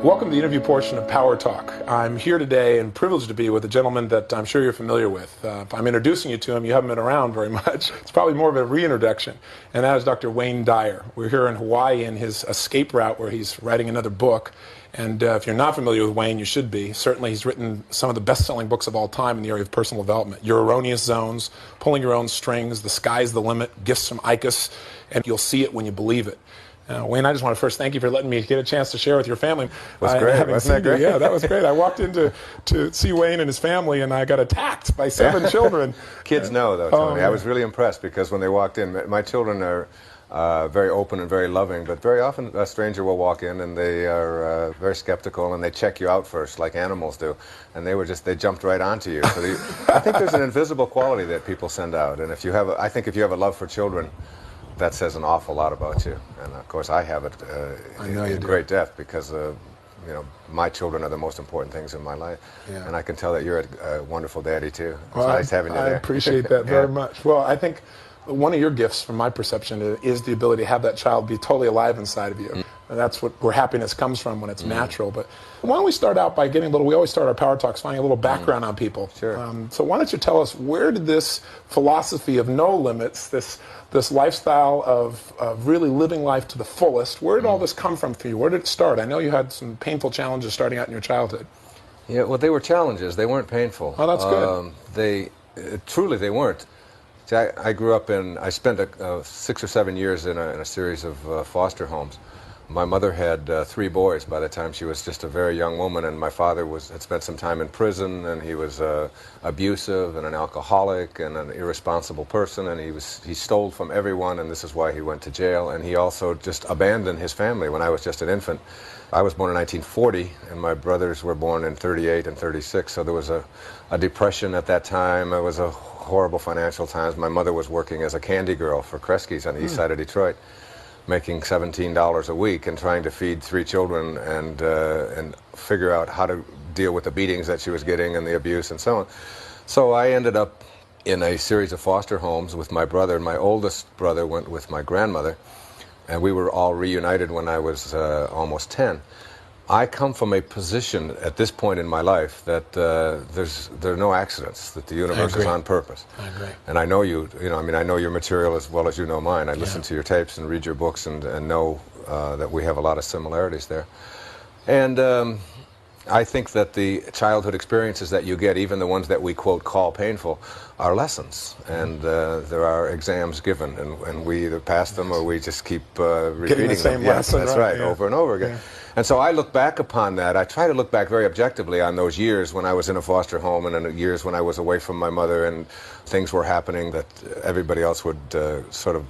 Welcome to the interview portion of Power Talk. I'm here today and privileged to be with a gentleman that I'm sure you're familiar with. If I'm introducing you to him, you haven't been around very much. It's probably more of a reintroduction, and that is Dr. Wayne Dyer. We're here in Hawaii in his escape route where he's writing another book. And if you're not familiar with Wayne, you should be. Certainly he's written some of the best-selling books of all time in the area of personal development. Your Erroneous Zones, Pulling Your Own Strings, The Sky's the Limit, Gifts from Icus, and You'll See It When You Believe It. Wayne, I just want to first thank you for letting me get a chance to share with your family. That's great. Wasn't that great? Yeah, that was great. I walked in to see Wayne and his family, and I got attacked by 7 children. Kids know, though, Tony. I was really impressed because when they walked in, my children are very open and very loving, but very often a stranger will walk in and they are very skeptical and they check you out first, like animals do. And they jumped right onto you. So I think there's an invisible quality that people send out. And I think if you have a love for children, that says an awful lot about you. And of course I have it in great depth because my children are the most important things in my life. Yeah. And I can tell that you're a wonderful daddy too. It's nice having you there. I appreciate that very much. Well, I think one of your gifts, from my perception, is the ability to have that child be totally alive inside of you. And that's where happiness comes from when it's natural. But why don't we start out by getting we always start our Power Talks finding a little background on people. Sure. So why don't you tell us, where did this philosophy of no limits, this lifestyle of really living life to the fullest, where did all this come from for you? Where did it start? I know you had some painful challenges starting out in your childhood. Yeah, well, they were challenges. They weren't painful. Oh, that's good. Truly, they weren't. See, I grew up I spent 6 or 7 years in a series of foster homes. My mother had 3 boys by the time she was just a very young woman, and my father had spent some time in prison, and he was abusive and an alcoholic and an irresponsible person, and he stole from everyone, and this is why he went to jail. And he also just abandoned his family when I was just an infant. I was born in 1940, and my brothers were born in 38 and 36, so there was a depression at that time. It was a horrible financial times. My mother was working as a candy girl for Kresge's on the east side of Detroit, making $17 a week and trying to feed 3 children and figure out how to deal with the beatings that she was getting and the abuse and so on. So I ended up in a series of foster homes with my brother, and my oldest brother went with my grandmother, and we were all reunited when I was almost 10. I come from a position at this point in my life that there are no accidents, that the universe is on purpose. I agree. And I know I know your material as well as you know mine. I listen to your tapes and read your books and know that we have a lot of similarities there. And I think that the childhood experiences that you get, even the ones that we, quote, call painful, are lessons. And there are exams given, and we either pass them or we just keep repeating getting the same them. lesson, That's right, over and over again. Yeah. And so I look back upon that. I try to look back very objectively on those years when I was in a foster home and in the years when I was away from my mother and things were happening that everybody else would sort of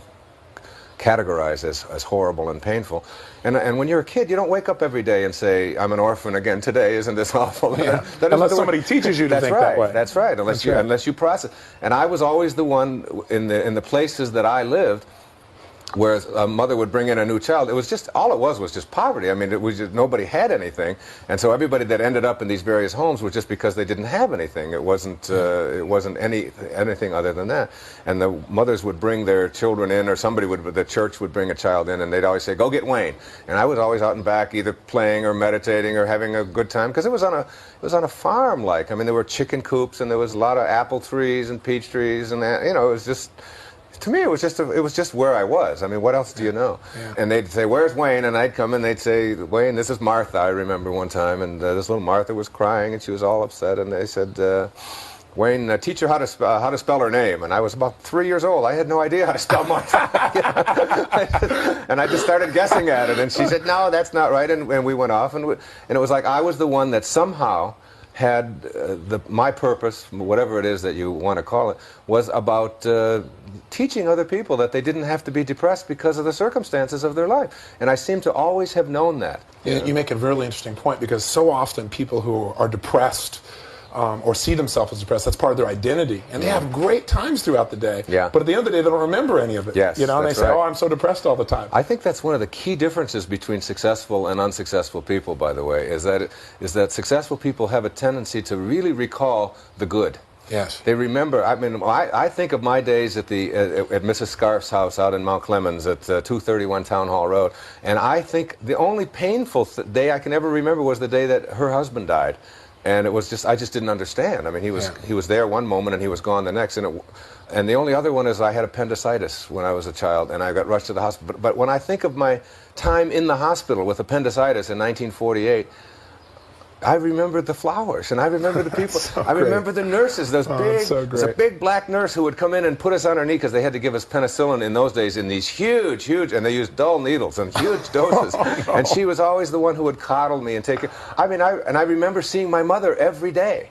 categorize as horrible and painful. And when you're a kid, you don't wake up every day and say, I'm an orphan again today, isn't this awful? Yeah. Unless somebody teaches you to think that way. That's right, unless you process. And I was always the one in the places that I lived where a mother would bring in a new child. It was just, all it was just poverty. I mean, it was just, nobody had anything. And so everybody that ended up in these various homes was just because they didn't have anything. It wasn't anything other than that. And the mothers would bring their children in, or the church would bring a child in, and they'd always say, go get Wayne. And I was always out and back either playing or meditating or having a good time, because it was on a farm. Like, I mean, there were chicken coops and there was a lot of apple trees and peach trees, and it was just, to me, it was just where I was. I mean, what else do you know? Yeah. And they'd say, where's Wayne? And I'd come and they'd say, Wayne, this is Martha. I remember one time, and this little Martha was crying and she was all upset, and they said, Wayne, teach her how to spell her name. And I was about 3 years old. I had no idea how to spell Martha. And I just started guessing at it, and she said, no, that's not right, and we went off, and it was like I was the one that somehow had my purpose, whatever it is that you want to call it, was about teaching other people that they didn't have to be depressed because of the circumstances of their life. And I seem to always have known that. You make a really interesting point, because so often people who are depressed or see themselves as depressed, that's part of their identity. And they have great times throughout the day. Yeah. But at the end of the day, they don't remember any of it. Yes, and they say, oh, I'm so depressed all the time. I think that's one of the key differences between successful and unsuccessful people, by the way, is that successful people have a tendency to really recall the good. Yes. They remember. I mean, I think of my days at Mrs. Scarf's house out in Mount Clemens at 231 Town Hall Road, and I think the only painful day I can ever remember was the day that her husband died, and it was just I just didn't understand. I mean, he was there one moment and he was gone the next, and the only other one is I had appendicitis when I was a child, and I got rushed to the hospital. But when I think of my time in the hospital with appendicitis in 1948. I remember the flowers, and I remember the people. I remember the nurses. There's a big black nurse who would come in and put us on her knee because they had to give us penicillin in those days in these huge, and they used dull needles and huge doses. No. And she was always the one who would coddle me and take care. I mean, I remember seeing my mother every day.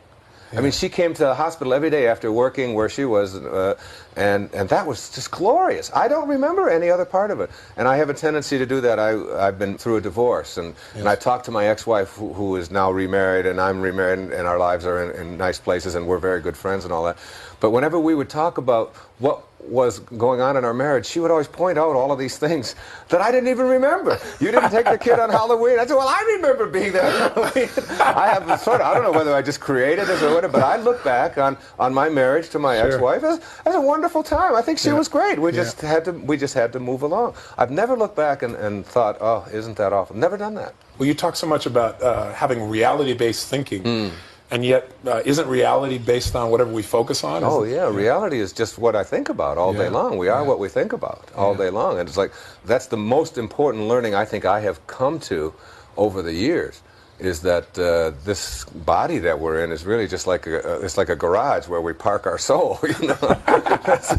Yeah. I mean, she came to the hospital every day after working where she was, and that was just glorious. I don't remember any other part of it, and I have a tendency to do that. I've been through a divorce, and I talked to my ex-wife, who is now remarried, and I'm remarried, and our lives are in nice places, and we're very good friends and all that. But whenever we would talk about what was going on in our marriage, she would always point out all of these things that I didn't even remember. You didn't take the kid on Halloween. I said, well, I remember being there on Halloween. I have I don't know whether I just created this or whatever, but I look back on my marriage to my ex-wife as a wonderful time. I think she was great. We just had to move along. I've never looked back and thought, oh, isn't that awful? Never done that. Well, you talk so much about having reality-based thinking. And yet, isn't reality based on whatever we focus on? Oh, yeah. Reality is just what I think about all day long. We are what we think about all day long. And it's like, that's the most important learning I think I have come to over the years, is that this body that we're in is really just like it's like a garage where we park our soul, you know.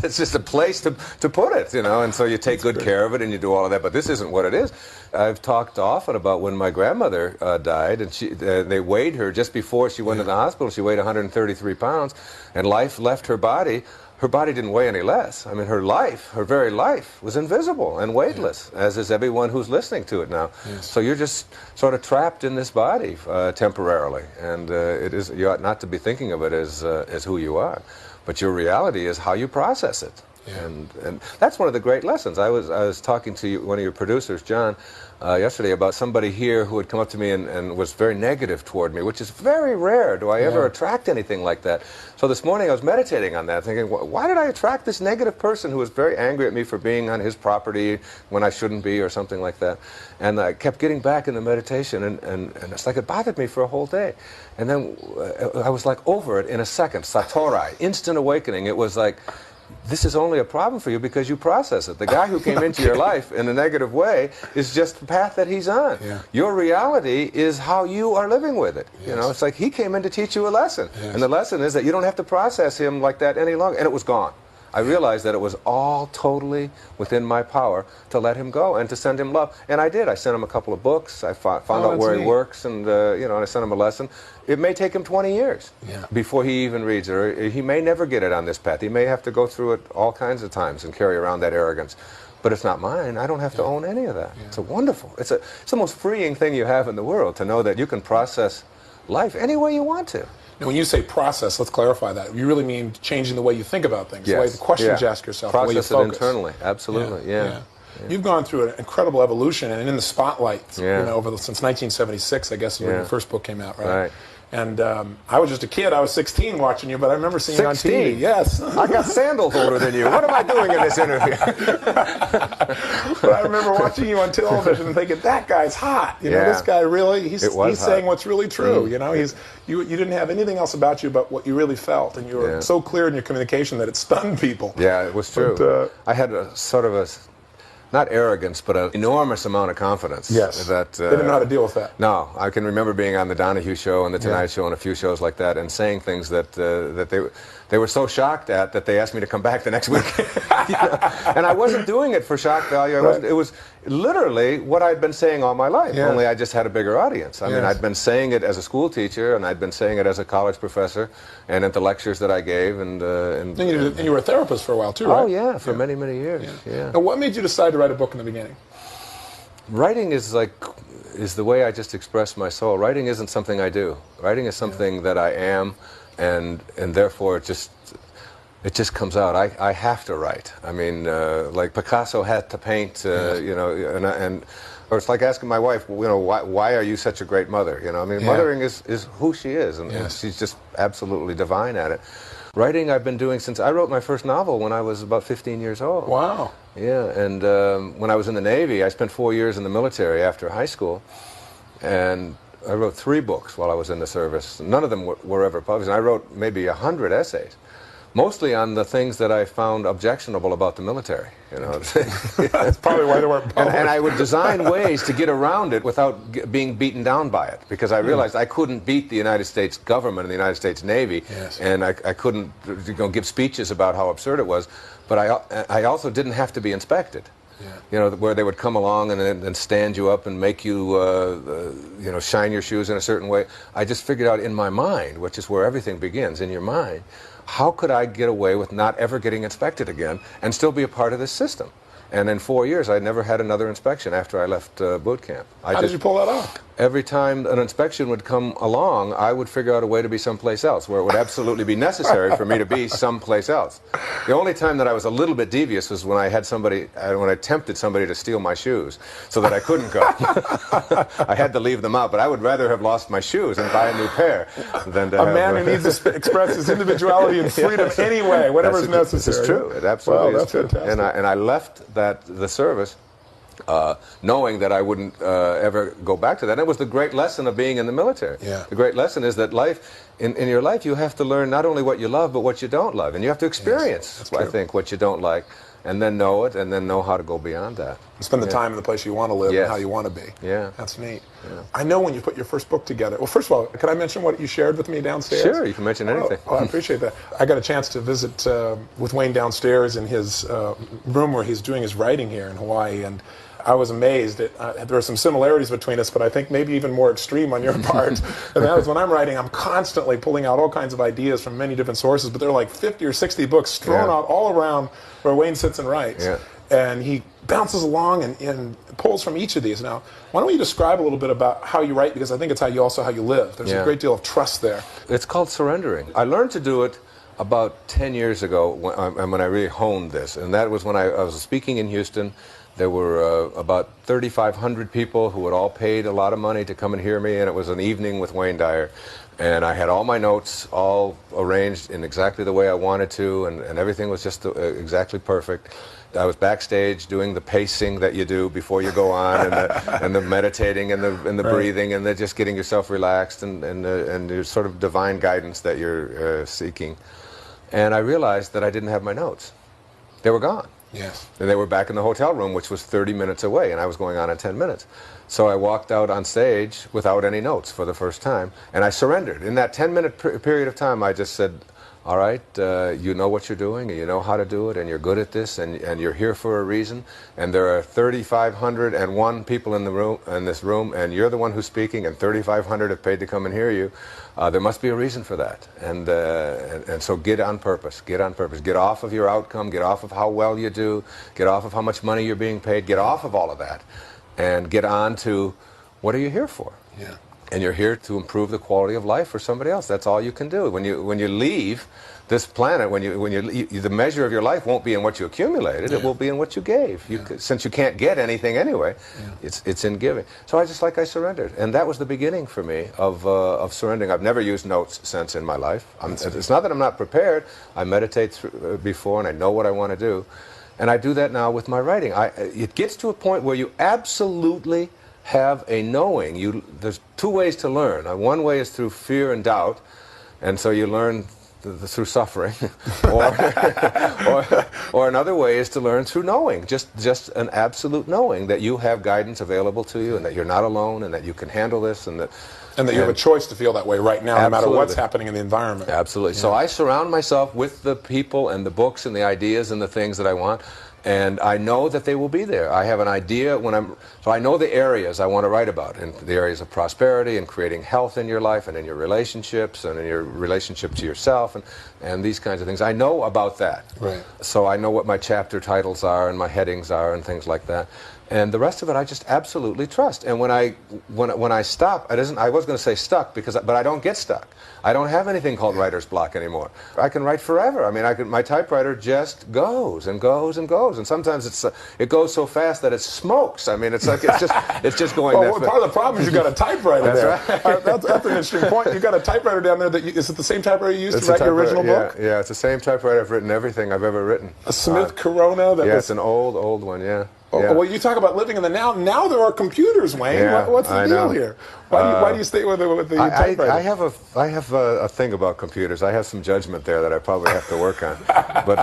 It's just a place to put it, you know, and so you take good care of it and you do all of that, but this isn't what it is. I've talked often about when my grandmother died, and they weighed her just before she went to the hospital. She weighed 133 pounds, and life left her body. Her body didn't weigh any less. I mean, her very life, was invisible and weightless, as is everyone who's listening to it now. Yes. So you're just sort of trapped in this body temporarily, and you ought not to be thinking of it as who you are, but your reality is how you process it. Yeah. And that's one of the great lessons. I was talking to one of your producers, John, yesterday about somebody here who had come up to me and was very negative toward me, which is very rare. Do I ever attract anything like that? So this morning I was meditating on that, thinking, why did I attract this negative person who was very angry at me for being on his property when I shouldn't be, or something like that? And I kept getting back in the meditation, and it's like it bothered me for a whole day. And then I was like over it in a second. Satori, instant awakening. It was like, this is only a problem for you because you process it. The guy who came into your life in a negative way is just the path that he's on. Yeah. Your reality is how you are living with it. Yes. You know, it's like he came in to teach you a lesson. Yes. And the lesson is that you don't have to process him like that any longer. And it was gone. I realized that it was all totally within my power to let him go and to send him love. And I did. I sent him a couple of books. I found out where he works, and and I sent him a lesson. It may take him 20 years before he even reads it, or he may never get it on this path. He may have to go through it all kinds of times and carry around that arrogance. But it's not mine. I don't have to own any of that. Yeah. It's wonderful. It's the most freeing thing you have in the world, to know that you can process life any way you want to. Now, when you say process, let's clarify that. You really mean changing the way you think about things, the way the questions you ask yourself, process the way you focus. It internally, absolutely, yeah. You've gone through an incredible evolution, and in the spotlight, since 1976, I guess, is when your first book came out, right? And I was just a kid. I was 16 watching you, but I remember seeing you on TV. Yes. I got sandals older than you. What am I doing in this interview? But I remember watching you on television and thinking, that guy's hot. You know, this guy really, he's saying what's really true. You know, you didn't have anything else about you but what you really felt, and you were so clear in your communication that it stunned people. Yeah, it was true. But, I had a sort of not arrogance, but an enormous amount of confidence. Yes, they didn't know how to deal with that. No, I can remember being on the Donahue Show and the Tonight Show and a few shows like that, and saying things that they were so shocked at that they asked me to come back the next week. And I wasn't doing it for shock value. It was literally what I'd been saying all my life, only I just had a bigger audience. I mean, I'd been saying it as a school teacher, and I'd been saying it as a college professor, and at the lectures that I gave. And you were a therapist for a while, too, right? Oh, yeah, for many, many years. Yeah. Now, what made you decide to write a book in the beginning? Writing is the way I just express my soul. Writing isn't something I do. Writing is something that I am, and therefore it just comes out. I have to write. I mean, like Picasso had to paint, or it's like asking my wife, why are you such a great mother? I mean, mothering is who she is, and she's just absolutely divine at it. Writing I've been doing since I wrote my first novel when I was about 15 years old. Wow. Yeah, and when I was in the Navy, I spent 4 years in the military after high school, and I wrote 3 books while I was in the service. None of them were ever published. I wrote maybe 100 essays, mostly on the things that I found objectionable about the military. You know, That's probably why they weren't published. and I would design ways to get around it without being beaten down by it, because I realized I couldn't beat the United States government and the United States Navy, Yes. and I couldn't give speeches about how absurd it was, but I also didn't have to be inspected. Yeah. You know, where they would come along and stand you up and make you, you know, shine your shoes in a certain way. I just figured out in my mind, which is where everything begins, in your mind, how could I get away with not ever getting inspected again and still be a part of this system? And in 4 years, I never had another inspection after I left boot camp. How did you pull that off? Every time an inspection would come along, I would figure out a way to be someplace else, where it would absolutely be necessary for me to be someplace else. The only time that I was a little bit devious was when I had somebody, when I tempted somebody to steal my shoes, so that I couldn't go. I had to leave them out, but I would rather have lost my shoes and buy a new pair than to A man who needs to express his individuality and freedom anyway, whatever is necessary. It's true. It absolutely Wow, is true. fantastic. And I left the service knowing that I wouldn't ever go back to that. And it was the great lesson of being in the military. Yeah. The great lesson is that life, in your life, you have to learn not only what you love, but what you don't love. And you have to experience, that's true. I think, what you don't like, and then know it, and then know how to go beyond that. Spend the time in the place you want to live Yes. and how you want to be. Yeah. That's neat. Yeah. I know when you put your first book together. Well, first of all, can I mention what you shared with me downstairs? Sure, you can mention anything. Oh, I appreciate that. I got a chance to visit with Wayne downstairs in his room where he's doing his writing here in Hawaii, and I was amazed. There are some similarities between us, but I think maybe even more extreme on your part. And that is, when I'm writing, I'm constantly pulling out all kinds of ideas from many different sources, but there are like 50 or 60 books strewn out all around where Wayne sits and writes. Yeah. And he bounces along and pulls from each of these. Now, why don't you describe a little bit about how you write, because I think it's how you live. There's a great deal of trust there. It's called surrendering. I learned to do it about 10 years ago when I really honed this, and that was when I was speaking in Houston. There were about 3,500 people who had all paid a lot of money to come and hear me, and it was an evening with Wayne Dyer. And I had all my notes all arranged in exactly the way I wanted to, and everything was just exactly perfect. I was backstage doing the pacing that you do before you go on, and the meditating and the breathing, and the just getting yourself relaxed, and the sort of divine guidance that you're seeking. And I realized that I didn't have my notes. They were gone. Yes. And they were back in the hotel room, which was 30 minutes away, and I was going on in 10 minutes. So I walked out on stage without any notes for the first time, and I surrendered. In that 10-minute period of time, I just said, all right, you know what you're doing, and you know how to do it, and you're good at this, and you're here for a reason, and there are 3,501 people in this room, and you're the one who's speaking, and 3,500 have paid to come and hear you. There must be a reason for that, and so get on purpose. Get on purpose. Get off of your outcome. Get off of how well you do. Get off of how much money you're being paid. Get off of all of that, and get on to what are you here for? Yeah. And you're here to improve the quality of life for somebody else. That's all you can do. When you leave this planet, the measure of your life won't be in what you accumulated. It will be in what you gave. Since you can't get anything anyway, it's in giving. So I surrendered, and that was the beginning for me of surrendering. I've never used notes since in my life. It's not that I'm not prepared. I meditate before, and I know what I want to do, and I do that now with my writing. It gets to a point where you absolutely have a knowing. There's two ways to learn. One way is through fear and doubt, and so you learn through suffering, or another way is to learn through knowing, just an absolute knowing that you have guidance available to you, and that you're not alone, and that you can handle this, and that you have a choice to feel that way right now, no matter what's happening in the environment. Absolutely. So I surround myself with the people and the books and the ideas and the things that I want. And I know that they will be there. I have an idea so I know the areas I want to write about, and the areas of prosperity and creating health in your life and in your relationships and in your relationship to yourself and these kinds of things. I know about that. Right. So I know what my chapter titles are and my headings are and things like that. And the rest of it I just absolutely trust. And when I stop, I was going to say stuck, but I don't get stuck. I don't have anything called writer's block anymore. I can write forever. I mean, my typewriter just goes and goes and goes. And sometimes it goes so fast that it smokes. I mean, it's just going. Well, part of the problem is you got a typewriter there. Right. That's an interesting point. You got a typewriter down there. Is it the same typewriter you used to write your original book? Yeah, it's the same typewriter. I've written everything I've ever written. A Smith Corona. It's an old one. Yeah. Yeah. Well, you talk about living in the now. Now there are computers, Wayne. Yeah, What's the deal here? Why do you stay with the typewriter? I have a thing about computers. I have some judgment there that I probably have to work on. But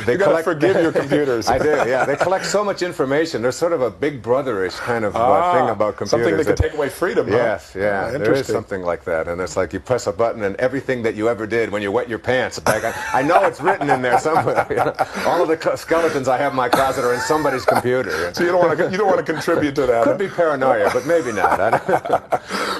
they you got to forgive your computers. I do. Yeah, they collect so much information. There's sort of a big brotherish kind of thing about computers. Something that can take away freedom. Yes, huh? yeah. There is something like that, and it's like you press a button, and everything that you ever did when you wet your pants back. I know it's written in there somewhere. You know? All of the skeletons I have in my closet are in somebody's computer. You know? So you don't want to contribute to that. Could be paranoia, but maybe not.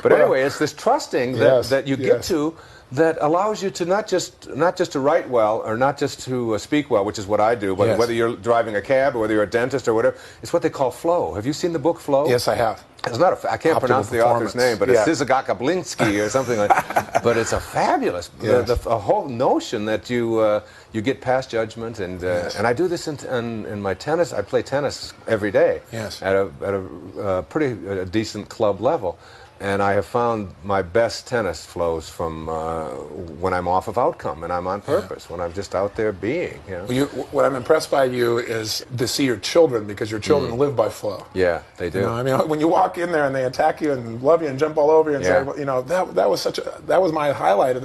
But anyway, it's this trusting that you get to that allows you to not just to write well or not just to speak well, which is what I do, but whether you're driving a cab or whether you're a dentist or whatever. It's what they call flow. Have you seen the book Flow? Yes, I have. It's not I can't pronounce the author's name, but it's Sizagakablinsky or something like that. But it's a fabulous, a whole notion that you get past judgment, and I do this in my tennis. I play tennis every day at a pretty decent club level. And I have found my best tennis flows from when I'm off of outcome and I'm on purpose, when I'm just out there being. You know? What I'm impressed by you is to see your children, because your children live by flow. Yeah, they do. You know, I mean, when you walk in there and they attack you and love you and jump all over you and say, well, you know, that was my highlight.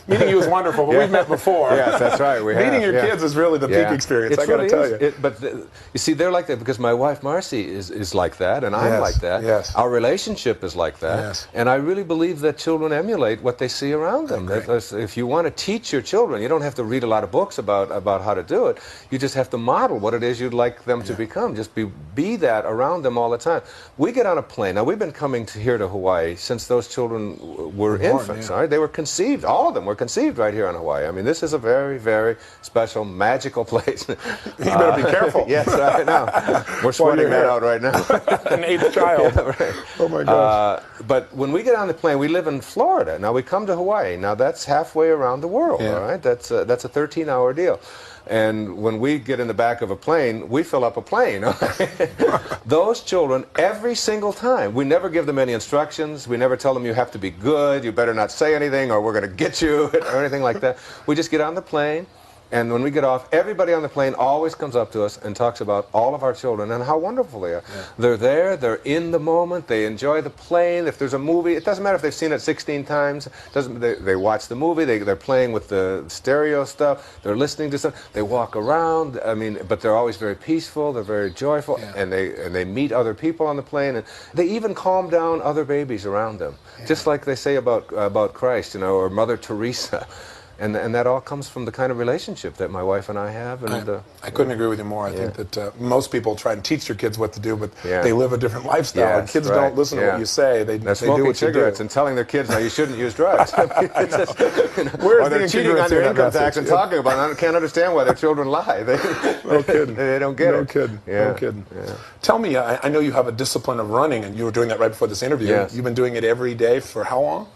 Meeting you was wonderful, but we've met before. Yes, that's right. Meeting your kids is really the peak experience. I got to tell you. But you see, they're like that because my wife Marcy is like that, and I'm like that. Yes. Our relationship is like that. Yes. And I really believe that children emulate what they see around them. If you want to teach your children, you don't have to read a lot of books about how to do it. You just have to model what it is you'd like them to become. Just be that around them all the time. We get on a plane. Now, we've been coming here to Hawaii since those children were infants. All right? They were conceived. All of them were conceived right here in Hawaii. I mean, this is a very, very special, magical place. You better be careful. Yes, I know. We're sweating that out right now. An eighth child. Right. Oh, my gosh. But when we get on the plane, we live in Florida. Now, we come to Hawaii. Now, that's halfway around the world, all right? That's a 13-hour deal. And when we get in the back of a plane, we fill up a plane. Those children, every single time, we never give them any instructions. We never tell them you have to be good, you better not say anything, or we're going to get you, or anything like that. We just get on the plane. And when we get off, everybody on the plane always comes up to us and talks about all of our children and how wonderful they are. Yeah. They're there, they're in the moment, they enjoy the plane. If there's a movie, it doesn't matter if they've seen it 16 times. They watch the movie, they're playing with the stereo stuff, they're listening to stuff, they walk around, I mean, but they're always very peaceful, they're very joyful, and they meet other people on the plane, and they even calm down other babies around them. Just like they say about Christ, you know, or Mother Teresa. And that all comes from the kind of relationship that my wife and I have. And I couldn't agree with you more. I think that most people try to teach their kids what to do, but they live a different lifestyle. Yes, kids don't listen to what you say. They do smoking what cigarettes you do. and telling their kids, no, you shouldn't use drugs. Or they're cheating on their income tax and talking about it. I can't understand why their children lie. No kidding. They don't get it. No kidding. No kidding. Yeah. Tell me, I know you have a discipline of running, and you were doing that right before this interview. Yes. You've been doing it every day for how long?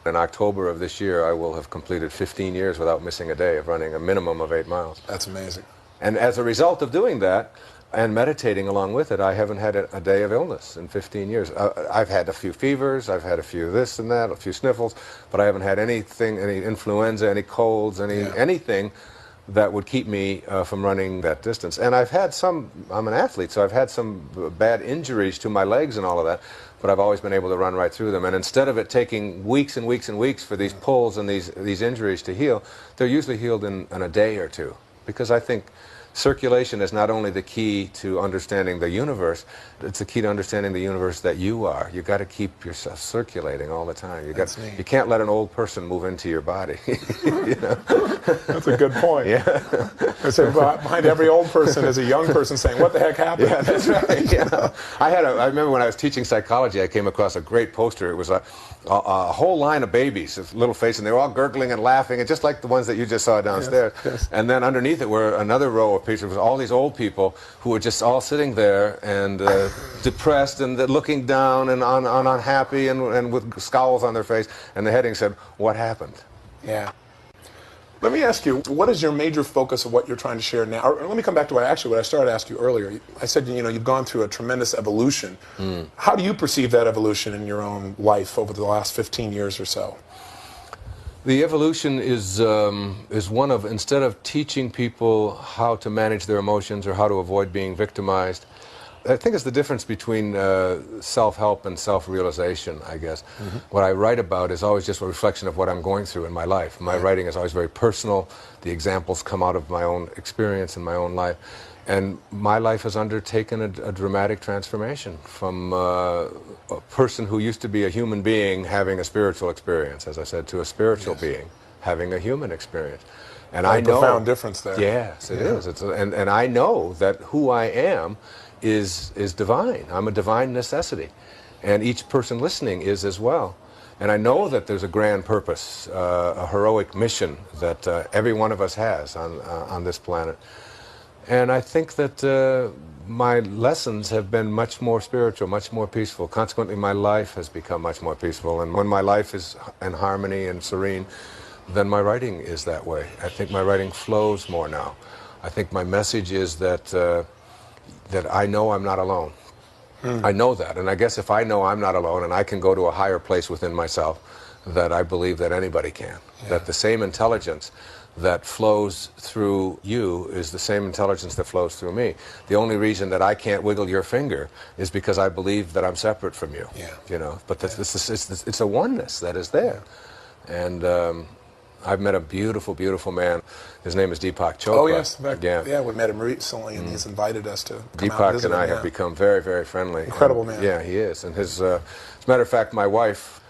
In October of this year, I will have completed 15 years without missing a day of running a minimum of 8 miles. That's amazing. And as a result of doing that, and meditating along with it, I haven't had a day of illness in 15 years. I've had a few fevers, I've had a few this and that, a few sniffles, but I haven't had anything, any influenza, any colds, anything that would keep me from running that distance. And I've had I'm an athlete, so I've had some bad injuries to my legs and all of that, but I've always been able to run right through them. And instead of it taking weeks and weeks and weeks for these pulls and these injuries to heal, they're usually healed in a day or two. Because I think circulation is not only the key to understanding the universe, it's the key to understanding the universe that you are. You've got to keep yourself circulating all the time. You can't let an old person move into your body. You know? That's a good point. Yeah. I said, behind every old person is a young person saying, what the heck happened? Yeah, that's right. Yeah. I remember when I was teaching psychology, I came across a great poster. It was a whole line of babies, with little faces, and they were all gurgling and laughing, and just like the ones that you just saw downstairs. Yes. And then underneath it were another row of picture was all these old people who were just all sitting there and depressed and looking down and unhappy and with scowls on their face. And the heading said, "What happened?" Yeah. Let me ask you, what is your major focus of what you're trying to share now? Or let me come back to what I started to ask you earlier. I said, you've gone through a tremendous evolution. How do you perceive that evolution in your own life over the last 15 years or so? The evolution is one of, instead of teaching people how to manage their emotions or how to avoid being victimized, I think it's the difference between self-help and self-realization, I guess. What I write about is always just a reflection of what I'm going through in my life. My writing is always very personal. The examples come out of my own experience in my own life. And my life has undertaken a dramatic transformation from a person who used to be a human being having a spiritual experience, as I said, to a spiritual being having a human experience. And I know, profound difference there. Yes, it is. And I know that who I am is divine. I'm a divine necessity, and each person listening is as well. And I know that there's a grand purpose, a heroic mission that every one of us has on this planet. And I think that my lessons have been much more spiritual, much more peaceful. Consequently, my life has become much more peaceful. And when my life is in harmony and serene, then my writing is that way. I think my writing flows more now. I think my message is that I know I'm not alone. I know that. And I guess if I know I'm not alone and I can go to a higher place within myself, that I believe that anybody can. That the same intelligence that flows through you is the same intelligence that flows through me. The only reason that I can't wiggle your finger is because I believe that I'm separate from you. But it's a oneness that is there. And I've met a beautiful, beautiful man. His name is Deepak Chopra. Oh, yes. Yeah, we met him recently, and he's invited us to come out and visit and I him, have become very, very friendly. Incredible man. Yeah, he is. And as a matter of fact, my wife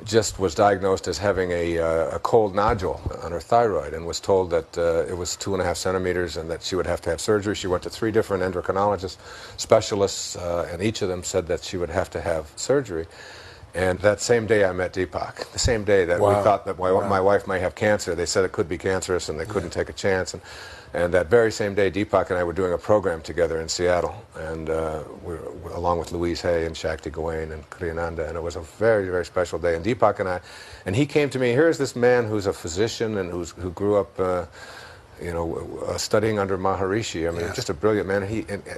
just was diagnosed as having a cold nodule on her thyroid and was told that it was 2.5 centimeters and that she would have to have surgery. She went to 3 different endocrinologists, specialists, and each of them said that she would have to have surgery. And that same day I met Deepak, the same day that we thought that my wife might have cancer. They said it could be cancerous and they couldn't take a chance. And that very same day, Deepak and I were doing a program together in Seattle, and along with Louise Hay and Shakti Gawain and Kriyananda, and it was a very, very special day. And Deepak and he came to me. Here's this man who's a physician and who grew up studying under Maharishi. I mean, just a brilliant man.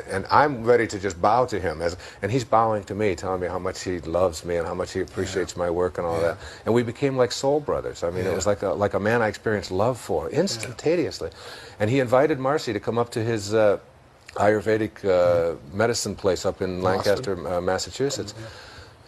And I'm ready to just bow to him, and he's bowing to me, telling me how much he loves me and how much he appreciates my work and all that. And we became like soul brothers. I mean, it was like a man I experienced love for instantaneously. And he invited Marcy to come up to his Ayurvedic medicine place up in Lancaster, Massachusetts.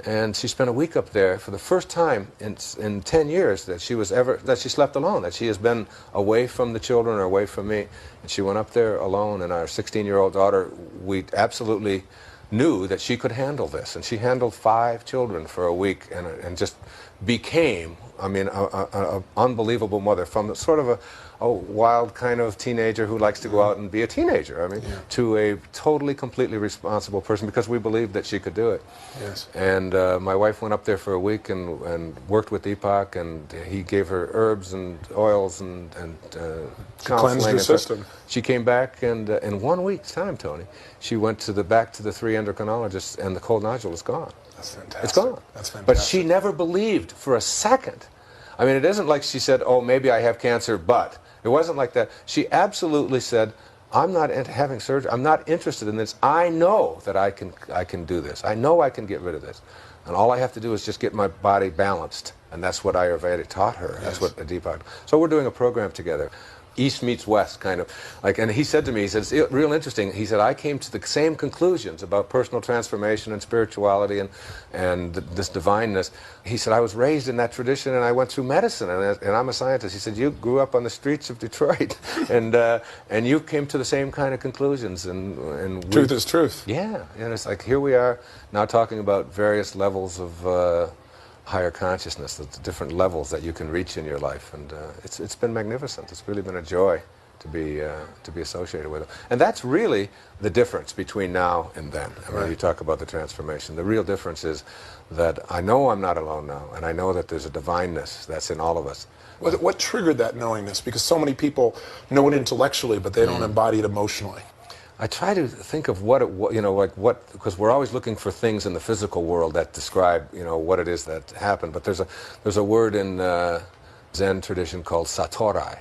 And she spent a week up there for the first time in 10 years that she slept alone, that she has been away from the children or away from me. And she went up there alone, and our 16-year-old daughter, we absolutely knew that she could handle this. And she handled 5 children for a week and just became, I mean, an unbelievable mother, from sort of a wild kind of teenager who likes to go out and be a teenager, I mean, to a totally, completely responsible person, because we believed that she could do it. Yes. And my wife went up there for a week and worked with Deepak, and he gave her herbs and oils and counseling. Cleansed her system. She came back, and in 1 week's time, Tony, she went back to the 3 endocrinologists, and the cold nodule is gone. That's fantastic. It's gone. That's fantastic. But she never believed for a second. I mean, it isn't like she said, "Oh, maybe I have cancer, but..." It wasn't like that. She absolutely said, "I'm not having surgery. I'm not interested in this. I know that I can do this. I know I can get rid of this. And all I have to do is just get my body balanced." And that's what Ayurveda taught her. That's what Deepak. So we're doing a program together. East meets West, kind of. And he said to me, he said, "It's real interesting." He said, "I came to the same conclusions about personal transformation and spirituality and this divineness." He said, "I was raised in that tradition, and I went through medicine, and I'm a scientist." He said, "You grew up on the streets of Detroit, and you came to the same kind of conclusions." And truth is truth. Yeah, and it's like, here we are now talking about various levels of higher consciousness, the different levels that you can reach in your life, and it's been magnificent. It's really been a joy to be associated with them. And that's really the difference between now and then. I mean, you talk about the transformation. The real difference is that I know I'm not alone now, and I know that there's a divineness that's in all of us. What triggered that knowingness? Because so many people know it intellectually, but they don't embody it emotionally. I try to think of what it was, because we're always looking for things in the physical world that describe, what it is that happened. But there's a word in Zen tradition called satorai.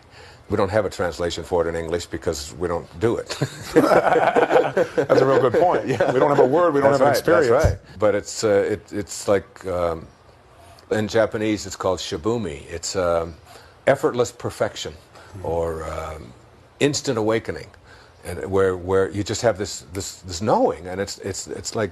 We don't have a translation for it in English because we don't do it. That's a real good point. Yeah. We don't have a word, we don't have an experience. That's right. But it's like, in Japanese it's called shibumi. It's effortless perfection, or instant awakening. And where you just have this knowing, and it's like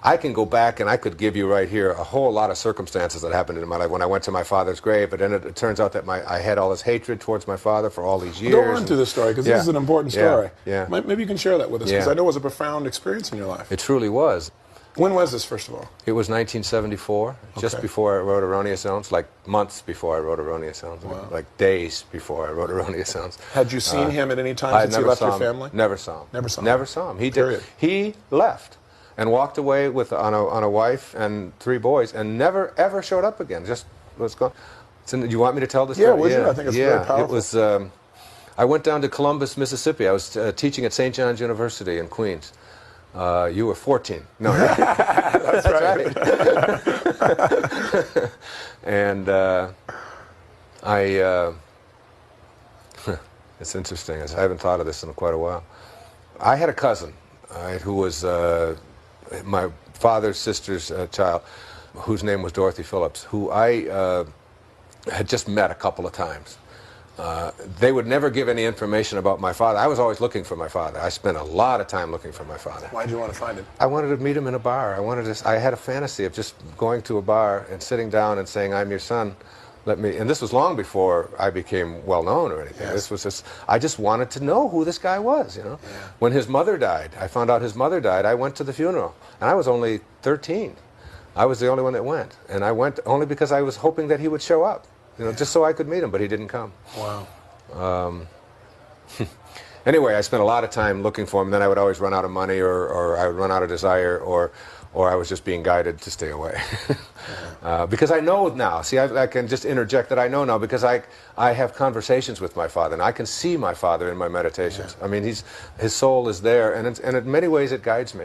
I can go back and I could give you right here a whole lot of circumstances that happened in my life when I went to my father's grave, but then it turns out that I had all this hatred towards my father for all these years. Well, go on through this story, because this is an important story. Yeah. Maybe you can share that with us, because I know it was a profound experience in your life. It truly was. When was this, first of all? It was 1974, just before I wrote Erroneous Zones, like months before I wrote Erroneous Zones, like days before I wrote Erroneous Zones. Had you seen him at any time since he left your family? Never saw him. Never saw him? Never saw him. He did. He left and walked away on a wife and 3 boys and never, ever showed up again. Just was gone. Do you want me to tell this story? Yeah, would you? I think it's very powerful. It was, I went down to Columbus, Mississippi. I was teaching at St. John's University in Queens. You were 14. No, that's right. And it's interesting. I haven't thought of this in quite a while. I had a cousin who was my father's sister's child, whose name was Dorothy Phillips, who I had just met a couple of times. They would never give any information about my father. I was always looking for my father. I spent a lot of time looking for my father. Why did you want to find him? I wanted to meet him in a bar. I had a fantasy of just going to a bar and sitting down and saying, "I'm your son. Let me." And this was long before I became well known or anything. Yes. This was just, I just wanted to know who this guy was, When his mother died, I found out his mother died. I went to the funeral, and I was only 13. I was the only one that went, and I went only because I was hoping that he would show up. Just so I could meet him, but he didn't come. Wow. Anyway, I spent a lot of time looking for him, and then I would always run out of money, or I would run out of desire, or I was just being guided to stay away. Because I know now, see, I can just interject that I know now, because I have conversations with my father, and I can see my father in my meditations. I mean, his soul is there, and in many ways it guides me.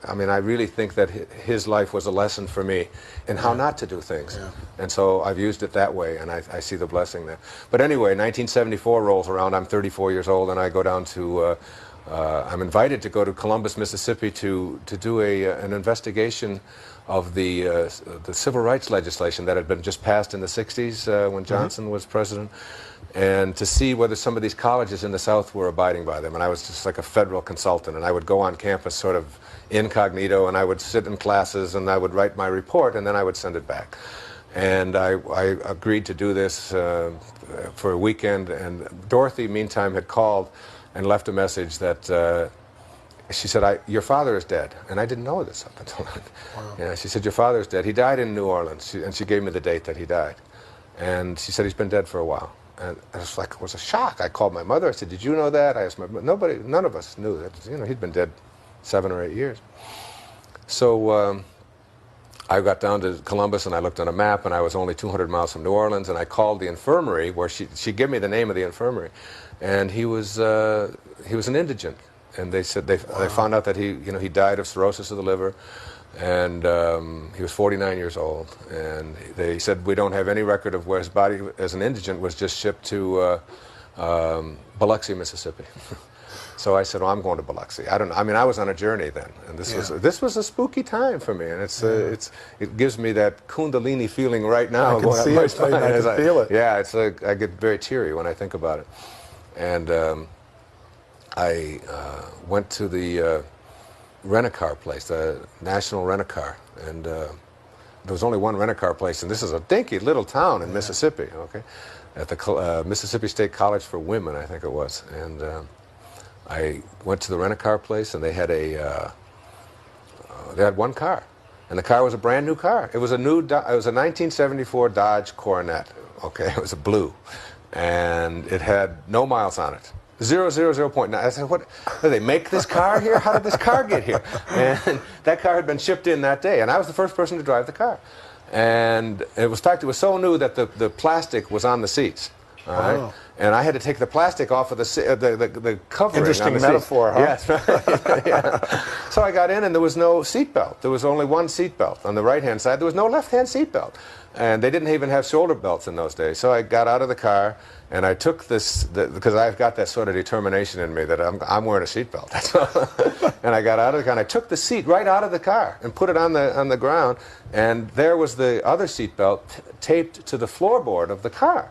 I mean, I really think that his life was a lesson for me in how not to do things. And so I've used it that way, and I see the blessing there. But anyway, 1974 rolls around. I'm 34 years old, and I go down to, I'm invited to go to Columbus, Mississippi to do an investigation of the civil rights legislation that had been just passed in the 60s when Johnson was president, and to see whether some of these colleges in the South were abiding by them. And I was just like a federal consultant, and I would go on campus sort of incognito, and I would sit in classes, and I would write my report, and then I would send it back. And I agreed to do this for a weekend, and Dorothy, meantime, had called and left a message that she said, "Your father is dead." And I didn't know this up until then. Wow. Yeah, she said, "Your father is dead. He died in New Orleans." And she gave me the date that he died. And she said, "He's been dead for a while." And it was a shock. I called my mother. I said, "Did you know that?" I asked none of us knew that. He'd been dead 7 or 8 years. So I got down to Columbus, and I looked on a map, and I was only 200 miles from New Orleans, and I called the infirmary, where she gave me the name of the infirmary, and he was an indigent, and they said they found out that he died of cirrhosis of the liver, and he was 49 years old, and they said, "We don't have any record of where his body as an indigent was just shipped to Biloxi, Mississippi." So I said, "Well, I'm going to Biloxi." I was on a journey then, and this was a spooky time for me, and it gives me that Kundalini feeling right now. I can see it. I can feel it. Yeah, it's like I get very teary when I think about it. And I went to the rent-a-car place, the National Rent-a-Car, and there was only one rent-a-car place, and this is a dinky little town in Mississippi. Okay, at the Mississippi State College for Women, I think it was, and. I went to the rent-a-car place, and they had one car, and the car was a brand new car. It was a 1974 Dodge Coronet. Okay, it was a blue, and it had no miles on it. 0.9. I said, what? Did they make this car here? How did this car get here? And that car had been shipped in that day, and I was the first person to drive the car. And in fact, it was so new that the plastic was on the seats. All right? Wow. And I had to take the plastic off of the covering. Interesting on the metaphor, huh? Yes. Right. Yeah. So I got in, and there was no seat belt. There was only one seat belt on the right-hand side. There was no left-hand seat belt. And they didn't even have shoulder belts in those days. So I got out of the car, and I took this, because I've got that sort of determination in me that I'm wearing a seat belt. That's all. And I got out of the car, and I took the seat right out of the car and put it on the ground. And there was the other seat belt taped to the floorboard of the car.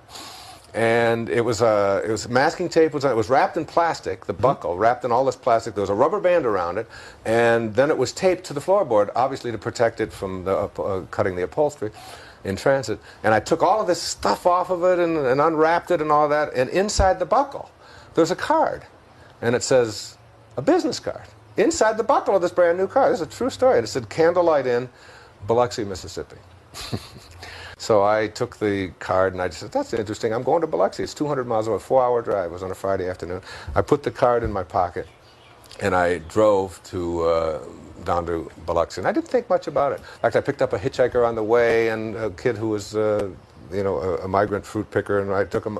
And it was masking tape. It was wrapped in plastic, the buckle, wrapped in all this plastic. There was a rubber band around it, and then it was taped to the floorboard, obviously to protect it from cutting the upholstery in transit. And I took all of this stuff off of it and unwrapped it and all that, and inside the buckle, there's a card, and it says, a business card, inside the buckle of this brand new car. This is a true story. And it said, Candlelight Inn, Biloxi, Mississippi. So I took the card, and I just said, that's interesting. I'm going to Biloxi. It's 200 miles away, a 4-hour drive. It was on a Friday afternoon. I put the card in my pocket, and I drove down to Biloxi. And I didn't think much about it. In fact, I picked up a hitchhiker on the way, and a kid who was, a migrant fruit picker, and I took him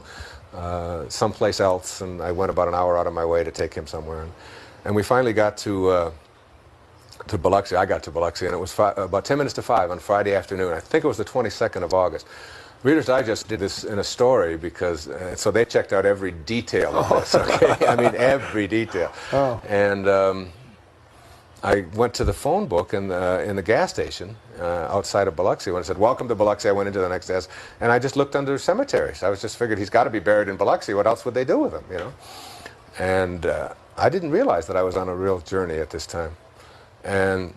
someplace else, and I went about an hour out of my way to take him somewhere. And we finally got to Biloxi. I got to Biloxi, and it was about 10 minutes to 5 on Friday afternoon. I think it was the 22nd of August. Reader's Digest did this in a story because, so they checked out every detail of this, okay? I mean, every detail. Oh. And I went to the phone book in the gas station outside of Biloxi. When it said, welcome to Biloxi, I went into the next desk, and I just looked under cemeteries. I was just figured he's got to be buried in Biloxi. What else would they do with him, you know? And I didn't realize that I was on a real journey at this time. And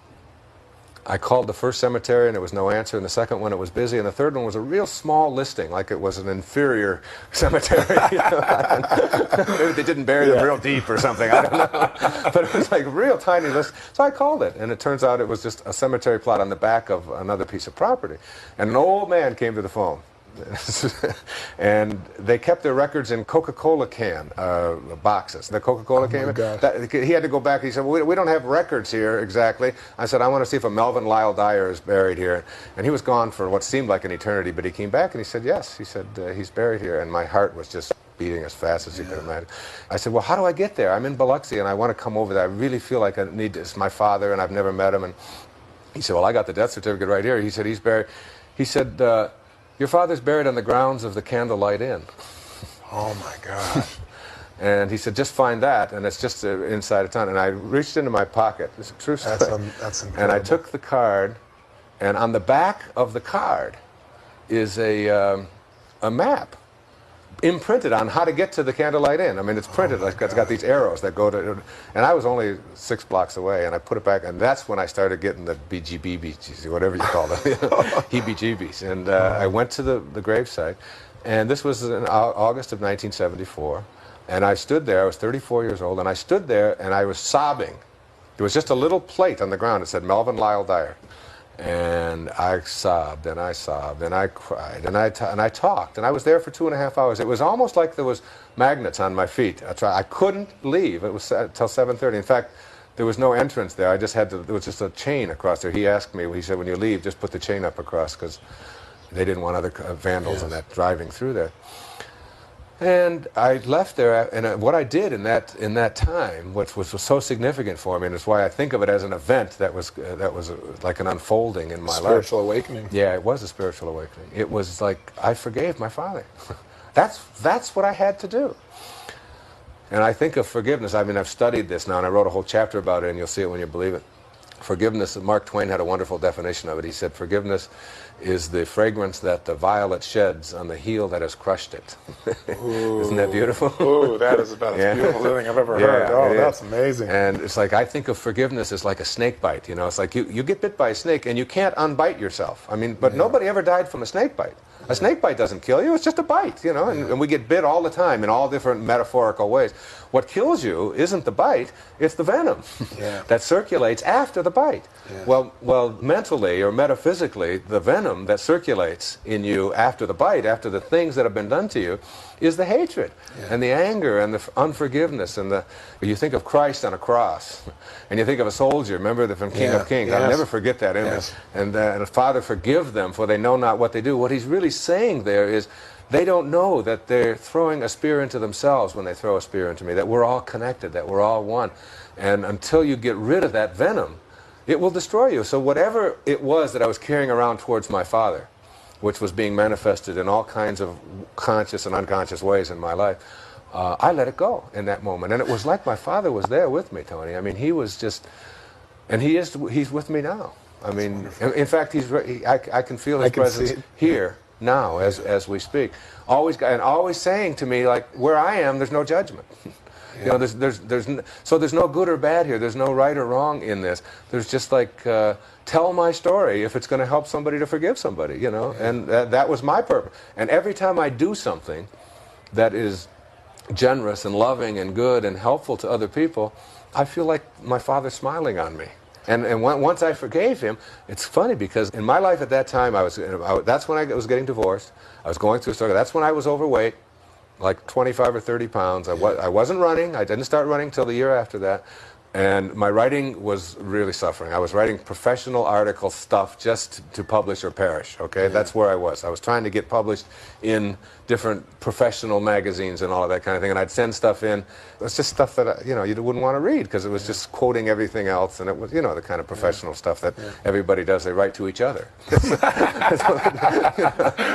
I called the first cemetery, and there was no answer. And the second one, it was busy. And the third one was a real small listing, like it was an inferior cemetery. You know? Maybe they didn't bury them real deep or something. I don't know. But it was like a real tiny list. So I called it, and it turns out it was just a cemetery plot on the back of another piece of property. And an old man came to the phone. And they kept their records in Coca-Cola can boxes. The Coca-Cola came in. He had to go back. He said, well, we don't have records here exactly. I said, I want to see if a Melvin Lyle Dyer is buried here. And he was gone for what seemed like an eternity, but he came back and he said, yes. He said, he's buried here. And my heart was just beating as fast as you could imagine. I said, well, how do I get there? I'm in Biloxi, and I want to come over there. I really feel like I need this. My father, and I've never met him. And he said, well, I got the death certificate right here. He said, he's buried. He said, your father's buried on the grounds of the Candlelight Inn. Oh, my God. And he said, just find that, and it's just inside of town. And I reached into my pocket. It's a true story. That's incredible. And I took the card, and on the back of the card is a map imprinted on how to get to the Candlelight Inn. I mean, it's printed. It's got these arrows that go to... And I was only 6 blocks away, and I put it back, and that's when I started getting the BGBs, whatever you call them, heebie-jeebies. And I went to the gravesite, and this was in August of 1974, and I stood there. I was 34 years old, and I stood there, and I was sobbing. There was just a little plate on the ground that said Melvin Lyle Dyer. And I sobbed, and I sobbed, and I cried, and I talked, and I was there for 2.5 hours. It was almost like there was magnets on my feet. I couldn't leave. It was till 7:30. In fact, there was no entrance there. I just had to. There was just a chain across there. He asked me. He said, "When you leave, just put the chain up across, because they didn't want other vandals and that driving through there." And I left there, and what I did in that time, which was so significant for me, and it's why I think of it as an event that was like an unfolding in my life. Spiritual awakening. Yeah, it was a spiritual awakening. It was like I forgave my father. That's what I had to do. And I think of forgiveness. I mean, I've studied this now, and I wrote a whole chapter about it, and you'll see it when you believe it. Forgiveness, Mark Twain had a wonderful definition of it. He said, forgiveness is the fragrance that the violet sheds on the heel that has crushed it. Isn't that beautiful? Ooh, that is about as beautiful thing I've ever heard. Oh, that's amazing. And it's like, I think of forgiveness as like a snake bite. You know, it's like you get bit by a snake, and you can't unbite yourself. I mean, but nobody ever died from a snake bite. A snake bite doesn't kill you, it's just a bite, you know, and we get bit all the time in all different metaphorical ways. What kills you isn't the bite, it's the venom that circulates after the bite. Well, mentally or metaphysically, the venom venom that circulates in you after the bite, after the things that have been done to you, is the hatred and the anger and the unforgiveness. And you think of Christ on a cross, and you think of a soldier, remember from King of Kings. I'll never forget that image. And Father, forgive them, for they know not what they do. What he's really saying there is, they don't know that they're throwing a spear into themselves when they throw a spear into me, that we're all connected, that we're all one. And until you get rid of that venom, it will destroy you. So whatever it was that I was carrying around towards my father, which was being manifested in all kinds of conscious and unconscious ways in my life, I let it go in that moment. And it was like my father was there with me, Tony. I mean, he was just, and he's with me now. I mean, in fact, I can feel his presence here now as we speak. Always saying to me, like, where I am, there's no judgment. You know, there's no good or bad here. There's no right or wrong in this. There's just like, tell my story if it's going to help somebody to forgive somebody, you know. And that was my purpose. And every time I do something that is generous and loving and good and helpful to other people, I feel like my father's smiling on me. And once I forgave him, it's funny because in my life at that time, that's when I was getting divorced. I was going through a struggle. That's when I was overweight, like 25 or 30 pounds. I wasn't running. I didn't start running till the year after that. And my writing was really suffering. I was writing professional article stuff just to publish or perish, okay? That's where I was. I was trying to get published in different professional magazines and all of that kind of thing, and I'd send stuff in. It was just stuff that, you wouldn't want to read because it was just quoting everything else, and it was, the kind of professional stuff that everybody does. They write to each other.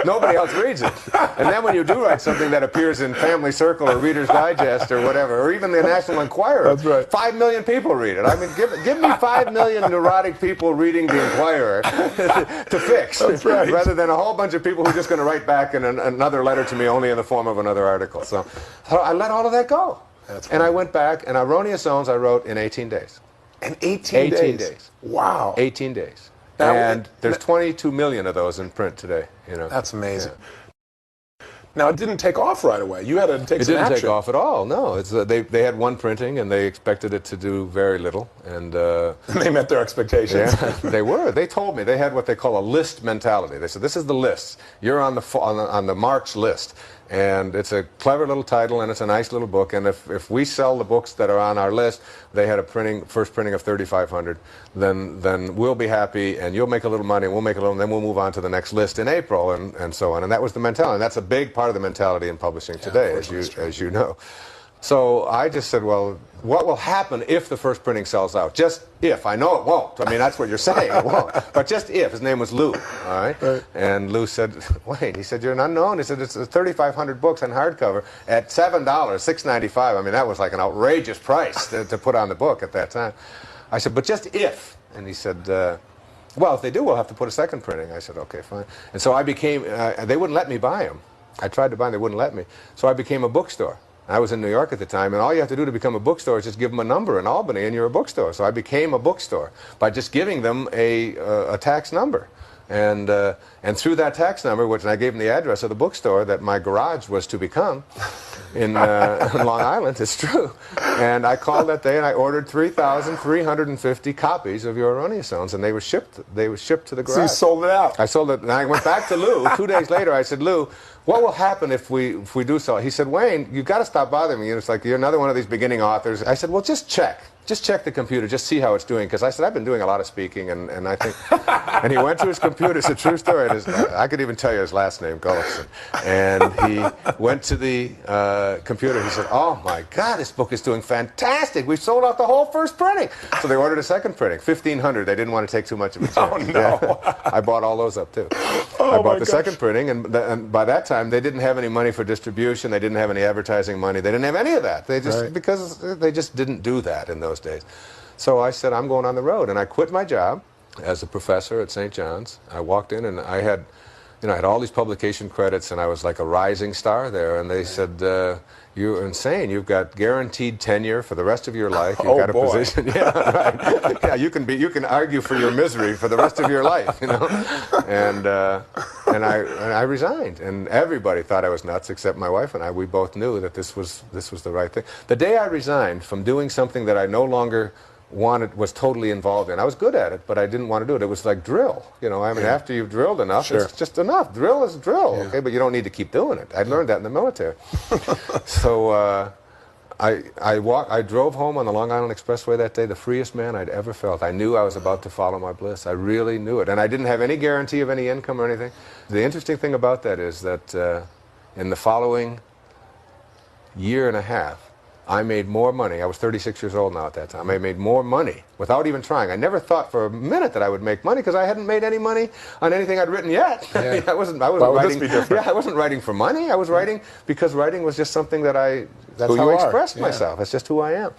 Nobody else reads it. And then when you do write something that appears in Family Circle or Reader's Digest or whatever, or even the National Enquirer, that's right. 5 million people read it. I mean, give me 5 million neurotic people reading the Enquirer to fix. That's right. Rather than a whole bunch of people who are just going to write back in another letter to me only in the form of another article. So I let all of that go. And I went back, and Erroneous Zones I wrote in 18 days. In 18 days? 18 days. Wow. 18 days. And there's 22 million of those in print today. That's amazing. Now, it didn't take off right away. You had to take some action. It didn't take off at all, no. They had one printing, and they expected it to do very little. And they met their expectations. Yeah, they were. They told me they had what they call a list mentality. They said, this is the list. You're on the March list. And it's a clever little title, and it's a nice little book. And if we sell the books that are on our list, they had a first printing of 3,500, then we'll be happy, and you'll make a little money, and we'll make a little, and then we'll move on to the next list in April, and so on. And that was the mentality. And that's a big part of the mentality in publishing today, as you know. So I just said, well, what will happen if the first printing sells out? Just if. I know it won't. I mean, that's what you're saying. It won't. But just if. His name was Lou. All right? And Lou said, wait. He said, you're an unknown. He said, it's 3,500 books on hardcover at $7, $6.95. I mean, that was like an outrageous price to put on the book at that time. I said, but just if. And he said, well, if they do, we'll have to put a second printing. I said, okay, fine. And so I became, they wouldn't let me buy them. I tried to buy them. They wouldn't let me. So I became a bookstore. I was in New York at the time, and all you have to do to become a bookstore is just give them a number in Albany, and you're a bookstore. So I became a bookstore by just giving them a tax number. And through that tax number, which I gave them the address of the bookstore that my garage was to become in Long Island, it's true. And I called that day, and I ordered 3,350 copies of Your Erroneous Zones, and they were shipped to the garage. So you sold it out. I sold it, and I went back to Lou 2 days later. I said, Lou, what will happen if we do sell it? He said, Wayne, you've got to stop bothering me. It's like you're another one of these beginning authors. I said, well, just check. Just check the computer, just see how it's doing. Because I said, I've been doing a lot of speaking, and I think... And he went to his computer. It's a true story. I could even tell you his last name, Gullickson. And he went to the computer. He said, oh, my God, this book is doing fantastic. We've sold out the whole first printing. So they ordered a second printing, 1,500. They didn't want to take too much of a chance. Oh, no. Yeah. I bought all those up, too. I bought the second printing, and by that time, they didn't have any money for distribution. They didn't have any advertising money. They didn't have any of that. They just because they just didn't do that in those days. So I said, I'm going on the road, and I quit my job as a professor at St. John's. I walked in, and I had all these publication credits, and I was like a rising star there. And they said, you're insane. You've got guaranteed tenure for the rest of your life. You've got a position. Yeah, right. Yeah, you can argue for your misery for the rest of your life, And I resigned, and everybody thought I was nuts except my wife and I. We both knew that this was the right thing. The day I resigned from doing something that I no longer was totally involved in. I was good at it, but I didn't want to do it. It was like drill, you know. I mean, after you've drilled enough, it's just enough. Drill is drill, okay, but you don't need to keep doing it. I learned that in the military. So I drove home on the Long Island Expressway that day, the freest man I'd ever felt. I knew I was about to follow my bliss. I really knew it, and I didn't have any guarantee of any income or anything. The interesting thing about that is that in the following year and a half, I made more money. I was 36 years old now at that time. I made more money without even trying. I never thought for a minute that I would make money because I hadn't made any money on anything I'd written yet. Yeah. I mean, I wasn't Why would writing. this be different? Yeah, I wasn't writing for money. I was writing because writing was just something that that's who how you I are. expressed Yeah. myself. That's just who I am.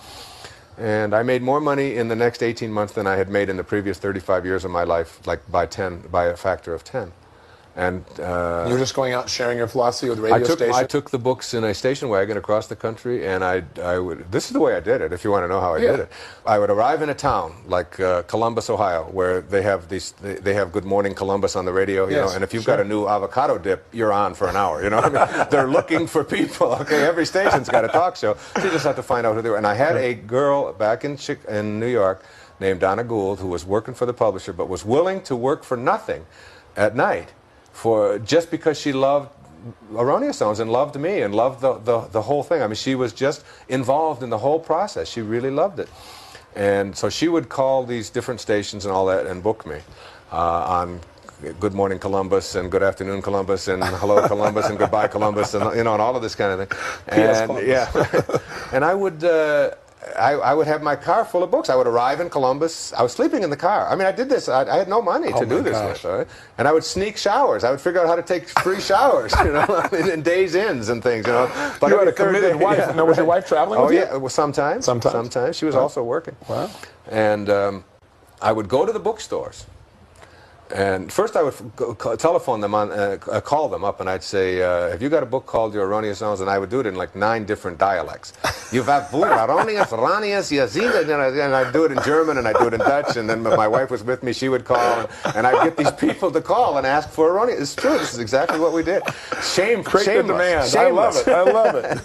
And I made more money in the next 18 months than I had made in the previous 35 years of my life, like by a factor of 10. And You were just going out and sharing your philosophy with radio stations? I took the books in a station wagon across the country, and I would. This is the way I did it. If you want to know how I did it, I would arrive in a town like Columbus, Ohio, where they have they have Good Morning Columbus on the radio, you know. And if you've got a new avocado dip, you're on for an hour. You know, I mean, they're looking for people. Okay, every station's got a talk show, so you just have to find out who they were. And I had a girl back in New York named Donna Gould who was working for the publisher, but was willing to work for nothing at night. Just because she loved erroneous zones and loved me and loved the whole thing. I mean, she was just involved in the whole process. She really loved it. And so she would call these different stations and all that and book me on Good Morning Columbus and Good Afternoon Columbus and Hello Columbus and Goodbye Columbus and, you know, and all of this kind of thing. And, yeah. And I would have my car full of books. I would arrive in Columbus. I was sleeping in the car. I mean, I did this. I had no money to do this with. Right? And I would sneak showers. I would figure out how to take free showers, you know, in days ends and things, you know. But you had a committed wife. Yeah. Now, was your wife traveling with you? Oh, yeah. Well, sometimes. Sometimes. She was also working. Wow. And I would go to the bookstores. And first I would telephone them call them up, and I'd say, have you got a book called Your Erroneous Zones? And I would do it in like 9 different dialects. You've got erroneous, and I'd do it in German, and I'd do it in Dutch, and then my wife was with me, she would call, and I'd get these people to call and ask for erroneous. It's true, this is exactly what we did. Shameless. Demand. I love it. I love it.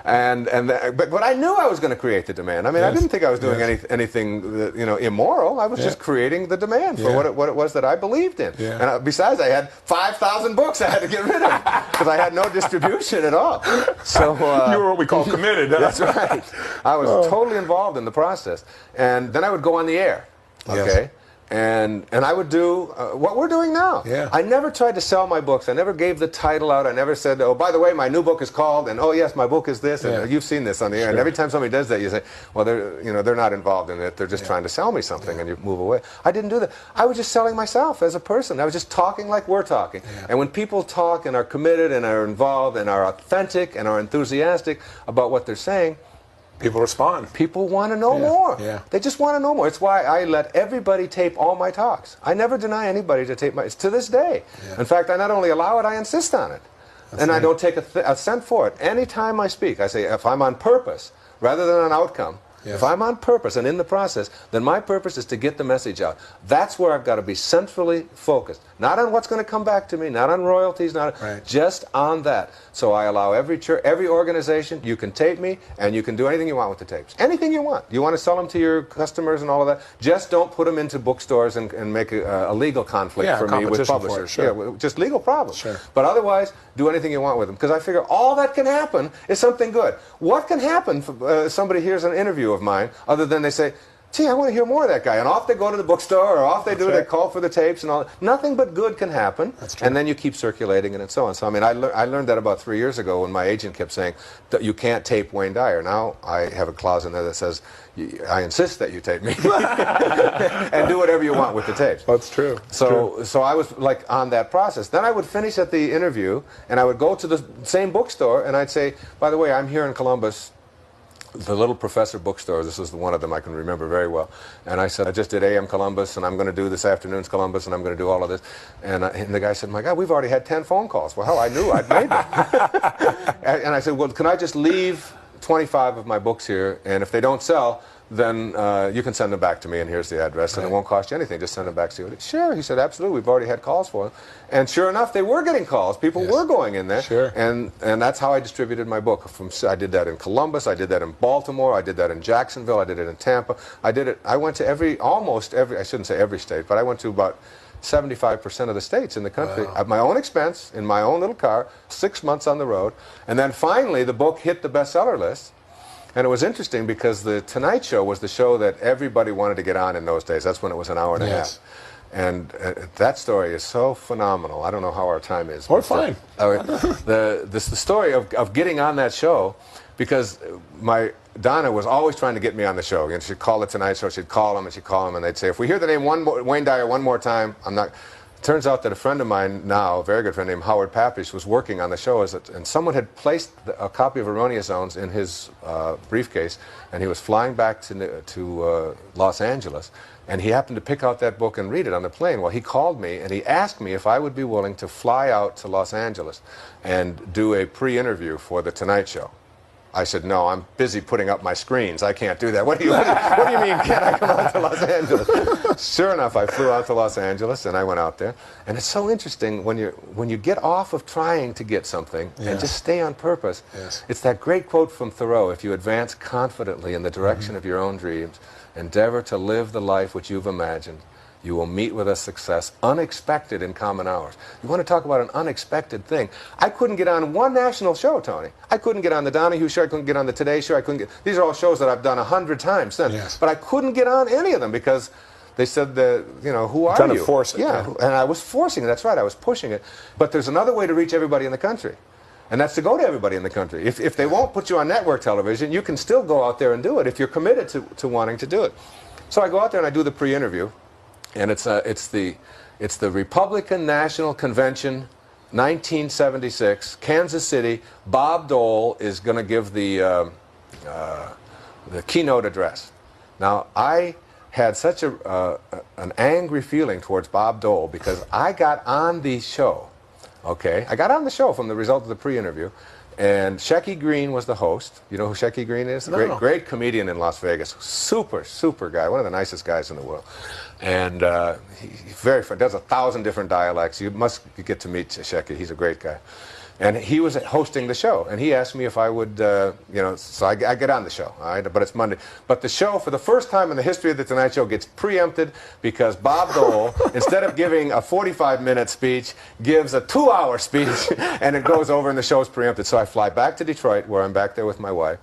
But I knew I was going to create the demand. I mean, I didn't think I was doing anything that, you know, immoral. I was just creating the demand for what it was that I believed in. Yeah. And besides, I had 5,000 books I had to get rid of because I had no distribution at all. So you were what we call committed. That's right. I was totally involved in the process, and then I would go on the air. Okay. Yes. And I would do what we're doing now. Yeah. I never tried to sell my books. I never gave the title out. I never said, oh, by the way, my new book is called, and oh, yes, my book is this, and you've seen this on the air. Sure. And every time somebody does that, you say, well, they're not involved in it. They're just trying to sell me something, and you move away. I didn't do that. I was just selling myself as a person. I was just talking like we're talking. Yeah. And when people talk and are committed and are involved and are authentic and are enthusiastic about what they're saying, people respond. People want to know more. Yeah. They just want to know more. It's why I let everybody tape all my talks. I never deny anybody to tape to this day. Yeah. In fact, I not only allow it, I insist on it. That's I don't take a cent for it. Anytime I speak, I say, if I'm on purpose, rather than an outcome, if I'm on purpose and in the process, then my purpose is to get the message out. That's where I've got to be centrally focused. Not on what's going to come back to me, not on royalties, just on that. So I allow every church, every organization, you can tape me, and you can do anything you want with the tapes. Anything you want. You want to sell them to your customers and all of that, just don't put them into bookstores and make a legal conflict for me with publishers. Sure. Just legal problems. Sure. But otherwise, do anything you want with them. Because I figure all that can happen is something good. What can happen if somebody hears an interview of mine other than they say, gee, I want to hear more of that guy, and off they go to the bookstore, or off they they call for the tapes and all. Nothing but good can happen. That's true. And then you keep circulating it and so on. So I mean, I learned that about 3 years ago when my agent kept saying that you can't tape Wayne Dyer. Now I have a clause in there that says I insist that you tape me and do whatever you want with the tapes. That's true. So I was like on that process. Then I would finish at the interview, and I would go to the same bookstore, and I'd say, by the way, I'm here in Columbus. The Little Professor bookstore, this was one of them I can remember very well. And I said, I just did AM Columbus, and I'm going to do this afternoon's Columbus, and I'm going to do all of this. And the guy said, my God, we've already had 10 phone calls. Well, hell, I knew I'd made them. And I said, well, can I just leave 25 of my books here, and if they don't sell, then you can send them back to me, and here's the address, and Right. it won't cost you anything. Just send them back to you. Sure, he said, absolutely. We've already had calls for them. And sure enough, they were getting calls. People Yes. were going in there. Sure. And that's how I distributed my book. I did that in Columbus. I did that in Baltimore. I did that in Jacksonville. I did it in Tampa. I went to almost every, I shouldn't say every state, but I went to about 75% of the states in the country Wow. at my own expense, in my own little car, 6 months on the road. And then finally, the book hit the bestseller list. And it was interesting because the Tonight Show was the show that everybody wanted to get on in those days. That's when it was an hour and a Yes. half. And that story is so phenomenal. I don't know how our time is. Or but, fine. the story of getting on that show, because Donna was always trying to get me on the show. And she'd call the Tonight Show, she'd call them, and they'd say, if we hear the name Wayne Dyer one more time, I'm not... Turns out that a friend of mine now, a very good friend named Howard Papish, was working on the show, and someone had placed a copy of Erroneous Zones in his briefcase, and he was flying back to Los Angeles, and he happened to pick out that book and read it on the plane. Well, he called me, and he asked me if I would be willing to fly out to Los Angeles and do a pre-interview for The Tonight Show. I said, no, I'm busy putting up my screens. I can't do that. What do you mean, can't I come out to Los Angeles? Sure enough, I flew out to Los Angeles, and I went out there. And it's so interesting when you get off of trying to get something and just stay on purpose. Yes. It's that great quote from Thoreau, if you advance confidently in the direction of your own dreams, endeavor to live the life which you've imagined, you will meet with a success unexpected in common hours. You want to talk about an unexpected thing. I couldn't get on one national show, Tony. I couldn't get on the Donahue Show. I couldn't get on the Today Show. These are all shows that I've done 100 times since. Yes. But I couldn't get on any of them because they said that, who are Trying you? to force it. Yeah, and I was forcing it. That's right. I was pushing it. But there's another way to reach everybody in the country. And that's to go to everybody in the country. If they won't put you on network television, you can still go out there and do it if you're committed to wanting to do it. So I go out there and I do the pre-interview. And it's the Republican National Convention, 1976, Kansas City. Bob Dole is going to give the keynote address. Now, I had such an angry feeling towards Bob Dole because I got on the show. Okay, I got on the show from the result of the pre-interview. And Shecky Green was the host. You know who Shecky Green is? No. Great comedian in Las Vegas. Super, super guy. One of the nicest guys in the world. And he's very fun. Does 1,000 different dialects. You get to meet Shecky. He's a great guy. And he was hosting the show. And he asked me if I would, so I get on the show. All right? But it's Monday. But the show, for the first time in the history of The Tonight Show, gets preempted because Bob Dole, instead of giving a 45-minute speech, gives a 2-hour speech, and it goes over and the show's preempted. So I fly back to Detroit, where I'm back there with my wife.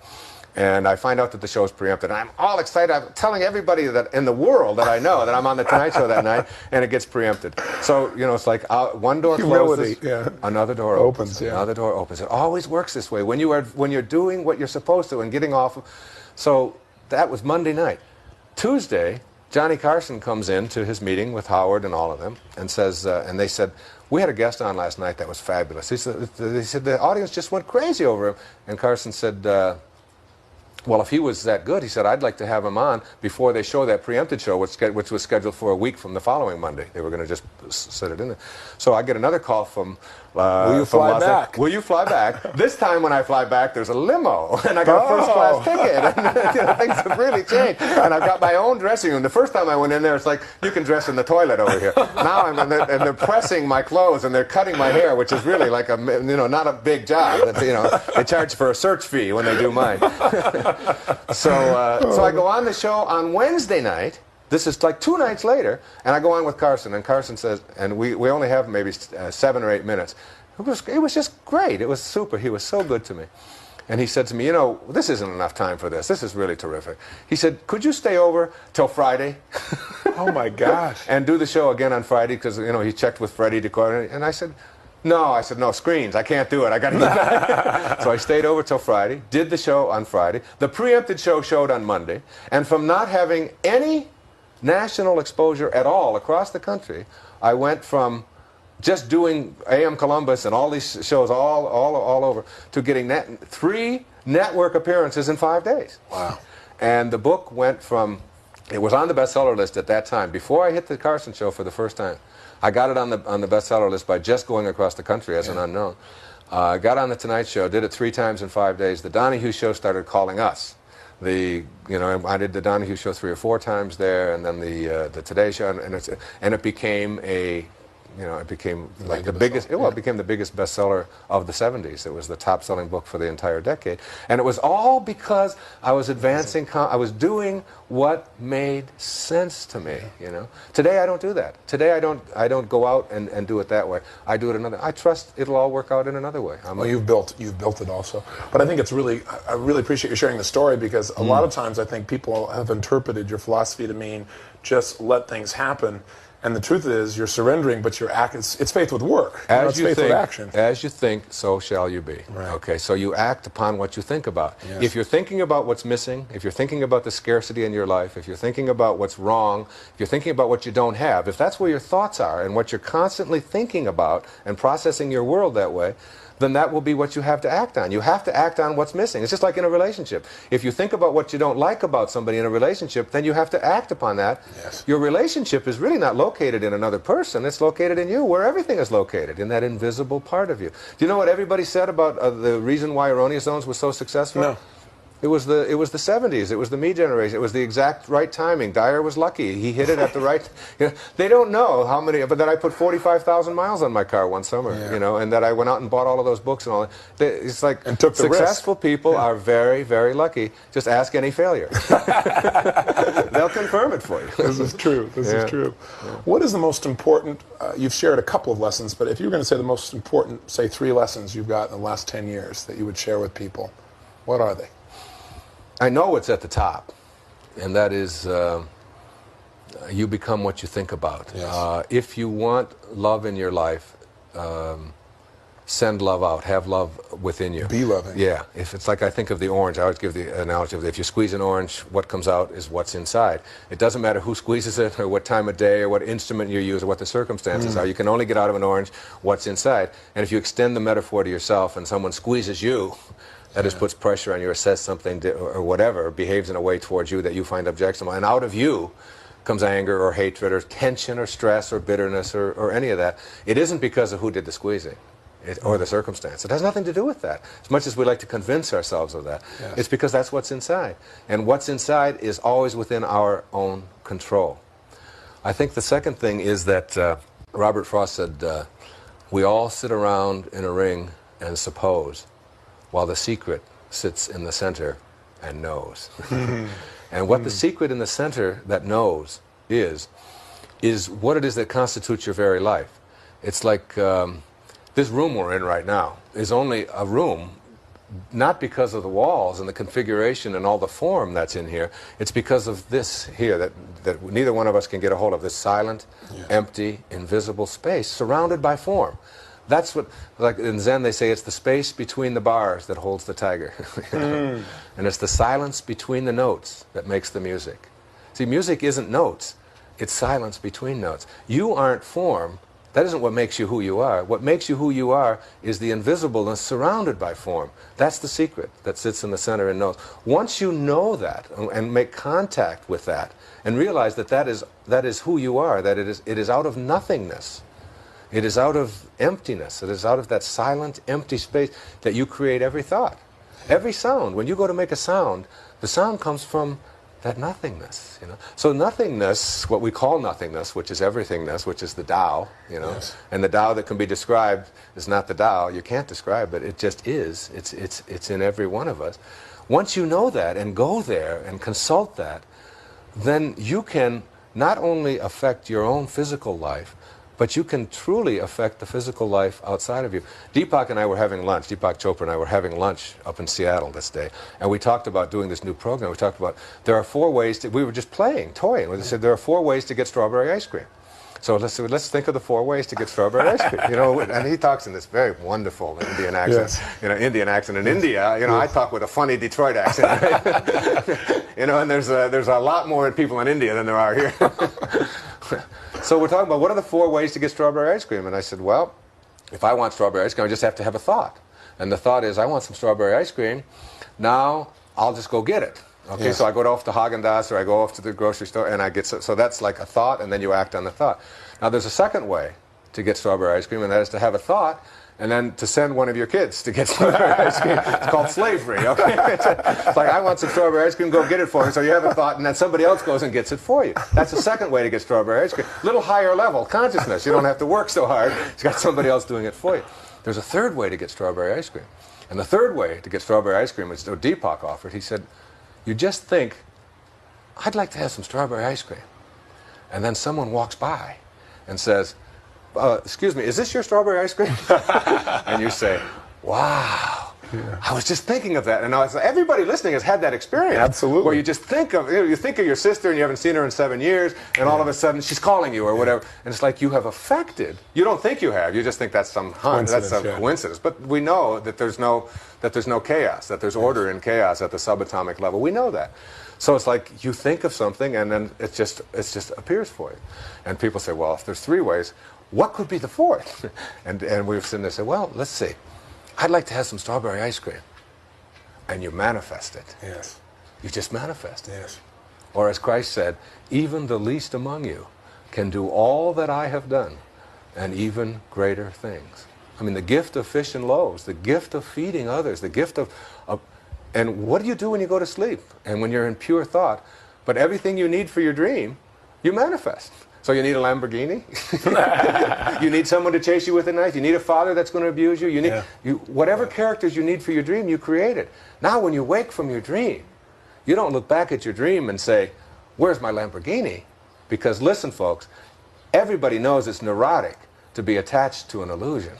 And I find out that the show's preempted. And I'm all excited. I'm telling everybody that in the world that I know that I'm on the Tonight Show that night, and it gets preempted. So, it's like one door closes, another door opens. Another door opens. It always works this way. When you're doing what you're supposed to and getting off. So that was Monday night. Tuesday, Johnny Carson comes in to his meeting with Howard and all of them and says, and they said, we had a guest on last night that was fabulous. They said the audience just went crazy over him. And Carson said, well, if he was that good, he said, I'd like to have him on before they show that preempted show, which was scheduled for a week from the following Monday. They were going to just set it in there. So I get another call from Will you fly back? Will you fly back? This time when I fly back, there's a limo, and I got a first-class ticket. And things have really changed. And I've got my own dressing room. The first time I went in there, it's like, you can dress in the toilet over here. Now I'm in there, and they're pressing my clothes, and they're cutting my hair, which is really like not a big job. They charge for a search fee when they do mine. So I go on the show on Wednesday night. This is like 2 nights later, and I go on with Carson, and Carson says, and we only have maybe 7 or 8 minutes. It was just great. It was super. He was so good to me. And he said to me, this isn't enough time for this. This is really terrific. He said, could you stay over till Friday? Oh, my gosh. And do the show again on Friday, because, he checked with Freddie to coordinate. And I said, no, screens. I can't do it. I got to get back. So I stayed over till Friday, did the show on Friday. The preempted show showed on Monday. And from not having any national exposure at all across the country, I went from just doing AM Columbus and all these shows all over to getting 3 network appearances in 5 days. Wow. And the book went from, it was on the bestseller list at that time. Before I hit the Carson show for the first time, I got it on the bestseller list by just going across the country as an unknown. Got on the Tonight Show, did it 3 times in 5 days. The Donahue Show started calling us. I did the Donahue Show 3 or 4 times there, and then the Today Show, and it became it became like the biggest. It became the biggest bestseller of the '70s. It was the top-selling book for the entire decade, and it was all because I was advancing. I was doing what made sense to me. Today I don't do that. Today I don't go out and do it that way. I do it another. I trust it'll all work out in another way. Well, you've built it also, but I think it's really. I really appreciate you sharing the story, because a lot of times I think people have interpreted your philosophy to mean just let things happen. And the truth is, you're surrendering, but it's faith with work. It's faith with action. As you think, so shall you be. Right. Okay, so you act upon what you think about. Yes. If you're thinking about what's missing, if you're thinking about the scarcity in your life, if you're thinking about what's wrong, if you're thinking about what you don't have, if that's where your thoughts are and what you're constantly thinking about and processing your world that way, then that will be what you have to act on. You have to act on what's missing. It's just like in a relationship. If you think about what you don't like about somebody in a relationship, then you have to act upon that. Yes. Your relationship is really not located in another person. It's located in you, where everything is located, in that invisible part of you. Do you know what everybody said about the reason why Erroneous Zones was so successful? No. It was the 70s. It was the me generation. It was the exact right timing. Dyer was lucky. He hit it at the right. They don't know how many. But then I put 45,000 miles on my car one summer. Yeah. And that I went out and bought all of those books and all that. It's like and took the successful risk. people are very, very lucky. Just ask any failure. They'll confirm it for you. This is true. This is true. Yeah. What is the most important? You've shared a couple of lessons, but if you were going to say the most important, say 3 lessons you've got in the last 10 years that you would share with people, what are they? I know it's at the top, and that is you become what you think about. Yes. If you want love in your life, send love out. Have love within you. Be loving. Yeah. If it's like I think of the orange, I always give the analogy of if you squeeze an orange, what comes out is what's inside. It doesn't matter who squeezes it or what time of day or what instrument you use or what the circumstances are. You can only get out of an orange what's inside. And if you extend the metaphor to yourself and someone squeezes you, that just puts pressure on you or says something or whatever, behaves in a way towards you that you find objectionable. And out of you comes anger or hatred or tension or stress or bitterness or any of that. It isn't because of who did the squeezing or the circumstance. It has nothing to do with that. As much as we like to convince ourselves of that, it's because that's what's inside. And what's inside is always within our own control. I think the second thing is that Robert Frost said, we all sit around in a ring and suppose, while the secret sits in the center and knows. And what the secret in the center that knows is what it is that constitutes your very life. It's like this room we're in right now is only a room, not because of the walls and the configuration and all the form that's in here. It's because of this here that neither one of us can get a hold of, this silent, empty, invisible space surrounded by form. That's what, like in Zen they say, it's the space between the bars that holds the tiger. And it's the silence between the notes that makes the music. See, music isn't notes, it's silence between notes. You aren't form. That isn't what makes you who you are. What makes you who you are is the invisibleness surrounded by form. That's the secret that sits in the center and knows. Once you know that and make contact with that and realize that is who you are, that it is out of nothingness. It is out of emptiness. It is out of that silent, empty space that you create every thought. Every sound. When you go to make a sound, the sound comes from that nothingness. So nothingness, what we call nothingness, which is everythingness, which is the Tao, and the Tao that can be described is not the Tao. You can't describe it. It just is. It's in every one of us. Once you know that and go there and consult that, then you can not only affect your own physical life, but you can truly affect the physical life outside of you. Deepak and I were having lunch. Deepak Chopra and I were having lunch up in Seattle this day. And we talked about doing this new program. We talked about there are 4 ways we were just toying. We said there are 4 ways to get strawberry ice cream. So let's think of the 4 ways to get strawberry ice cream. And he talks in this very wonderful Indian accent. Indian accent. In India, I talk with a funny Detroit accent. And there's a lot more people in India than there are here. So we're talking about what are the 4 ways to get strawberry ice cream. And I said, well, if I want strawberry ice cream, I just have to have a thought. And the thought is, I want some strawberry ice cream. Now I'll just go get it. Okay, so I go off to Haagen-Dazs or I go off to the grocery store and I get, so that's like a thought, and then you act on the thought. Now there's a second way to get strawberry ice cream, and that is to have a thought and then to send one of your kids to get strawberry ice cream. It's called slavery, okay? It's like, I want some strawberry ice cream, go get it for me, so you haven't thought, and then somebody else goes and gets it for you. That's the second way to get strawberry ice cream. Little higher level consciousness. You don't have to work so hard. You've got somebody else doing it for you. There's a third way to get strawberry ice cream. And the third way to get strawberry ice cream, which Deepak offered, he said, you just think, I'd like to have some strawberry ice cream. And then someone walks by and says, excuse me, is this your strawberry ice cream? And you say, wow, I was just thinking of that. And I was, everybody listening has had that experience. Absolutely. Where you just think of, you think of your sister and you haven't seen her in 7 years, and all of a sudden she's calling you or whatever. And it's like you have affected. You don't think you have. You just think that's some coincidence. But we know that there's no chaos, that there's order in chaos at the subatomic level. We know that. So it's like you think of something and then it just appears for you. And people say, well, if there's three ways, what could be the fourth? And we've sitting there and said, well, let's see. I'd like to have some strawberry ice cream. And you manifest it. Yes. You just manifest it. Yes. Or as Christ said, even the least among you can do all that I have done and even greater things. I mean, the gift of fish and loaves, the gift of feeding others, the gift of and what do you do when you go to sleep and when you're in pure thought? But everything you need for your dream, you manifest. So you need a Lamborghini. You need someone to chase you with a knife. You need a father that's going to abuse you. You need whatever characters you need for your dream, you create it. Now when you wake from your dream, you don't look back at your dream and say, where's my Lamborghini? Because listen, folks, everybody knows it's neurotic to be attached to an illusion.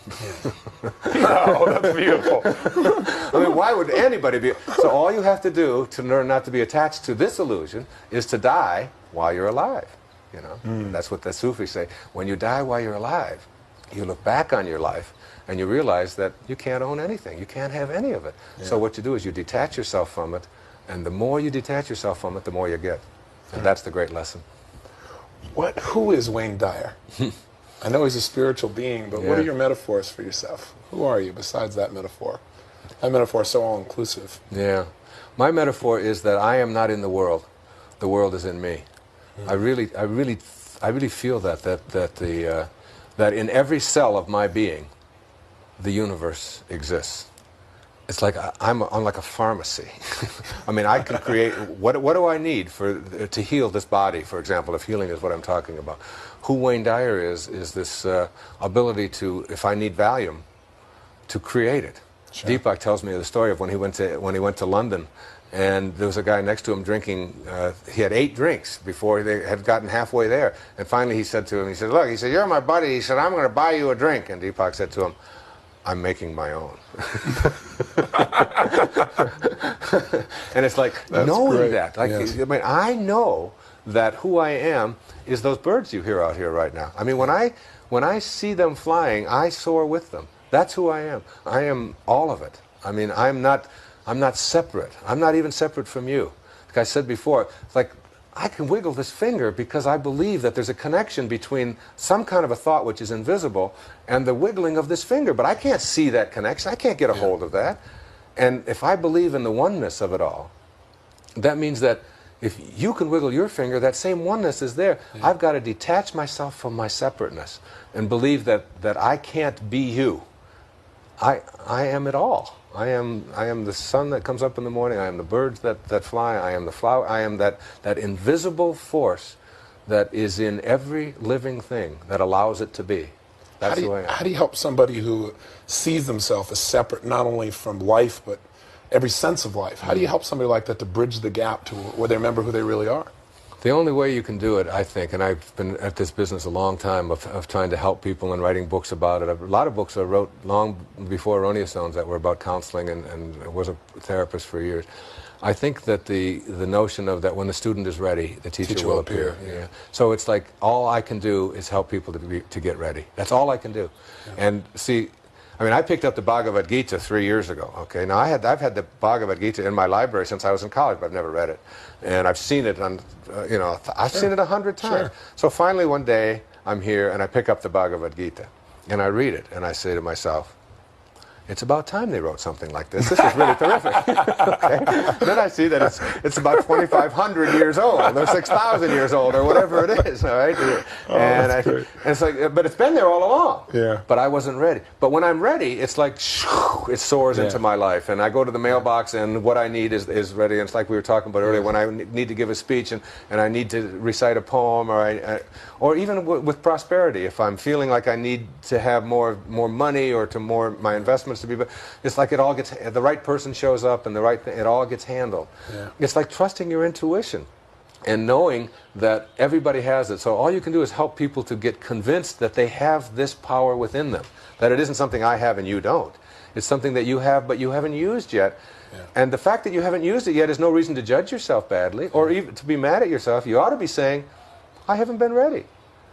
Oh, that's beautiful. I mean, why would anybody be? So all you have to do to learn not to be attached to this illusion is to die while you're alive. You know, that's what the Sufis say. When you die while you're alive, you look back on your life and you realize that you can't own anything. You can't have any of it. Yeah. So what you do is you detach yourself from it, and the more you detach yourself from it, the more you get. And that's the great lesson. Who is Wayne Dyer? I know he's a spiritual being, but what are your metaphors for yourself? Who are you besides that metaphor? That metaphor is so all-inclusive. Yeah. My metaphor is that I am not in the world. The world is in me. I really feel that in every cell of my being, the universe exists. It's like I'm like a pharmacy. I mean, I can create, what do I need to heal this body, for example, if healing is what I'm talking about. Who Wayne Dyer is this ability to, if I need Valium, to create it. Sure. Deepak tells me the story of when he went to London, and there was a guy next to him drinking, he had 8 drinks before they had gotten halfway there. And finally he said to him, he said, look, he said, you're my buddy. He said, I'm going to buy you a drink. And Deepak said to him, I'm making my own. And it's like, that's knowing great. That. Like, yes. I mean, I know that who I am is those birds you hear out here right now. I mean, when I see them flying, I soar with them. That's who I am. I am all of it. I mean, I'm not separate. I'm not even separate from you. Like I said before, it's like I can wiggle this finger because I believe that there's a connection between some kind of a thought which is invisible and the wiggling of this finger. But I can't see that connection. I can't get a hold of that. And if I believe in the oneness of it all, that means that if you can wiggle your finger, that same oneness is there. Yeah. I've got to detach myself from my separateness and believe that I can't be you. I am it all. I am the sun that comes up in the morning. I am the birds that fly. I am the flower. I am that invisible force that is in every living thing that allows it to be. That's who I am. How do you help somebody who sees themselves as separate, not only from life, but every sense of life? How do you help somebody like that to bridge the gap to where they remember who they really are? The only way you can do it, I think, and I've been at this business a long time of trying to help people and writing books about it. A lot of books I wrote long before Erroneous Zones that were about counseling, and was a therapist for years. I think that the notion of that when the student is ready, the teacher will appear. Yeah. So it's like all I can do is help people to get ready. That's all I can do. Yeah. And see, I mean, I picked up the Bhagavad Gita 3 years ago. Okay, now I've had the Bhagavad Gita in my library since I was in college, but I've never read it, and I've seen it on, I've seen it 100 times. Sure. So finally one day I'm here and I pick up the Bhagavad Gita and I read it and I say to myself, it's about time they wrote something like this. This is really terrific. Okay. Then I see that it's about 2,500 years old, or 6,000 years old, or whatever it is. All right. And it's like, but it's been there all along. Yeah. But I wasn't ready. But when I'm ready, it's like it soars into my life, and I go to the mailbox, and what I need is ready. And it's like we were talking about earlier, when I need to give a speech, and I need to recite a poem, or even with prosperity, if I'm feeling like I need to have more money, or my investments to be, it's like it all gets, the right person shows up, and it all gets handled. Yeah. It's like trusting your intuition and knowing that everybody has it. So all you can do is help people to get convinced that they have this power within them, that it isn't something I have and you don't. It's something that you have but you haven't used yet. Yeah. And the fact that you haven't used it yet is no reason to judge yourself badly, or even to be mad at yourself. You ought to be saying, I haven't been ready.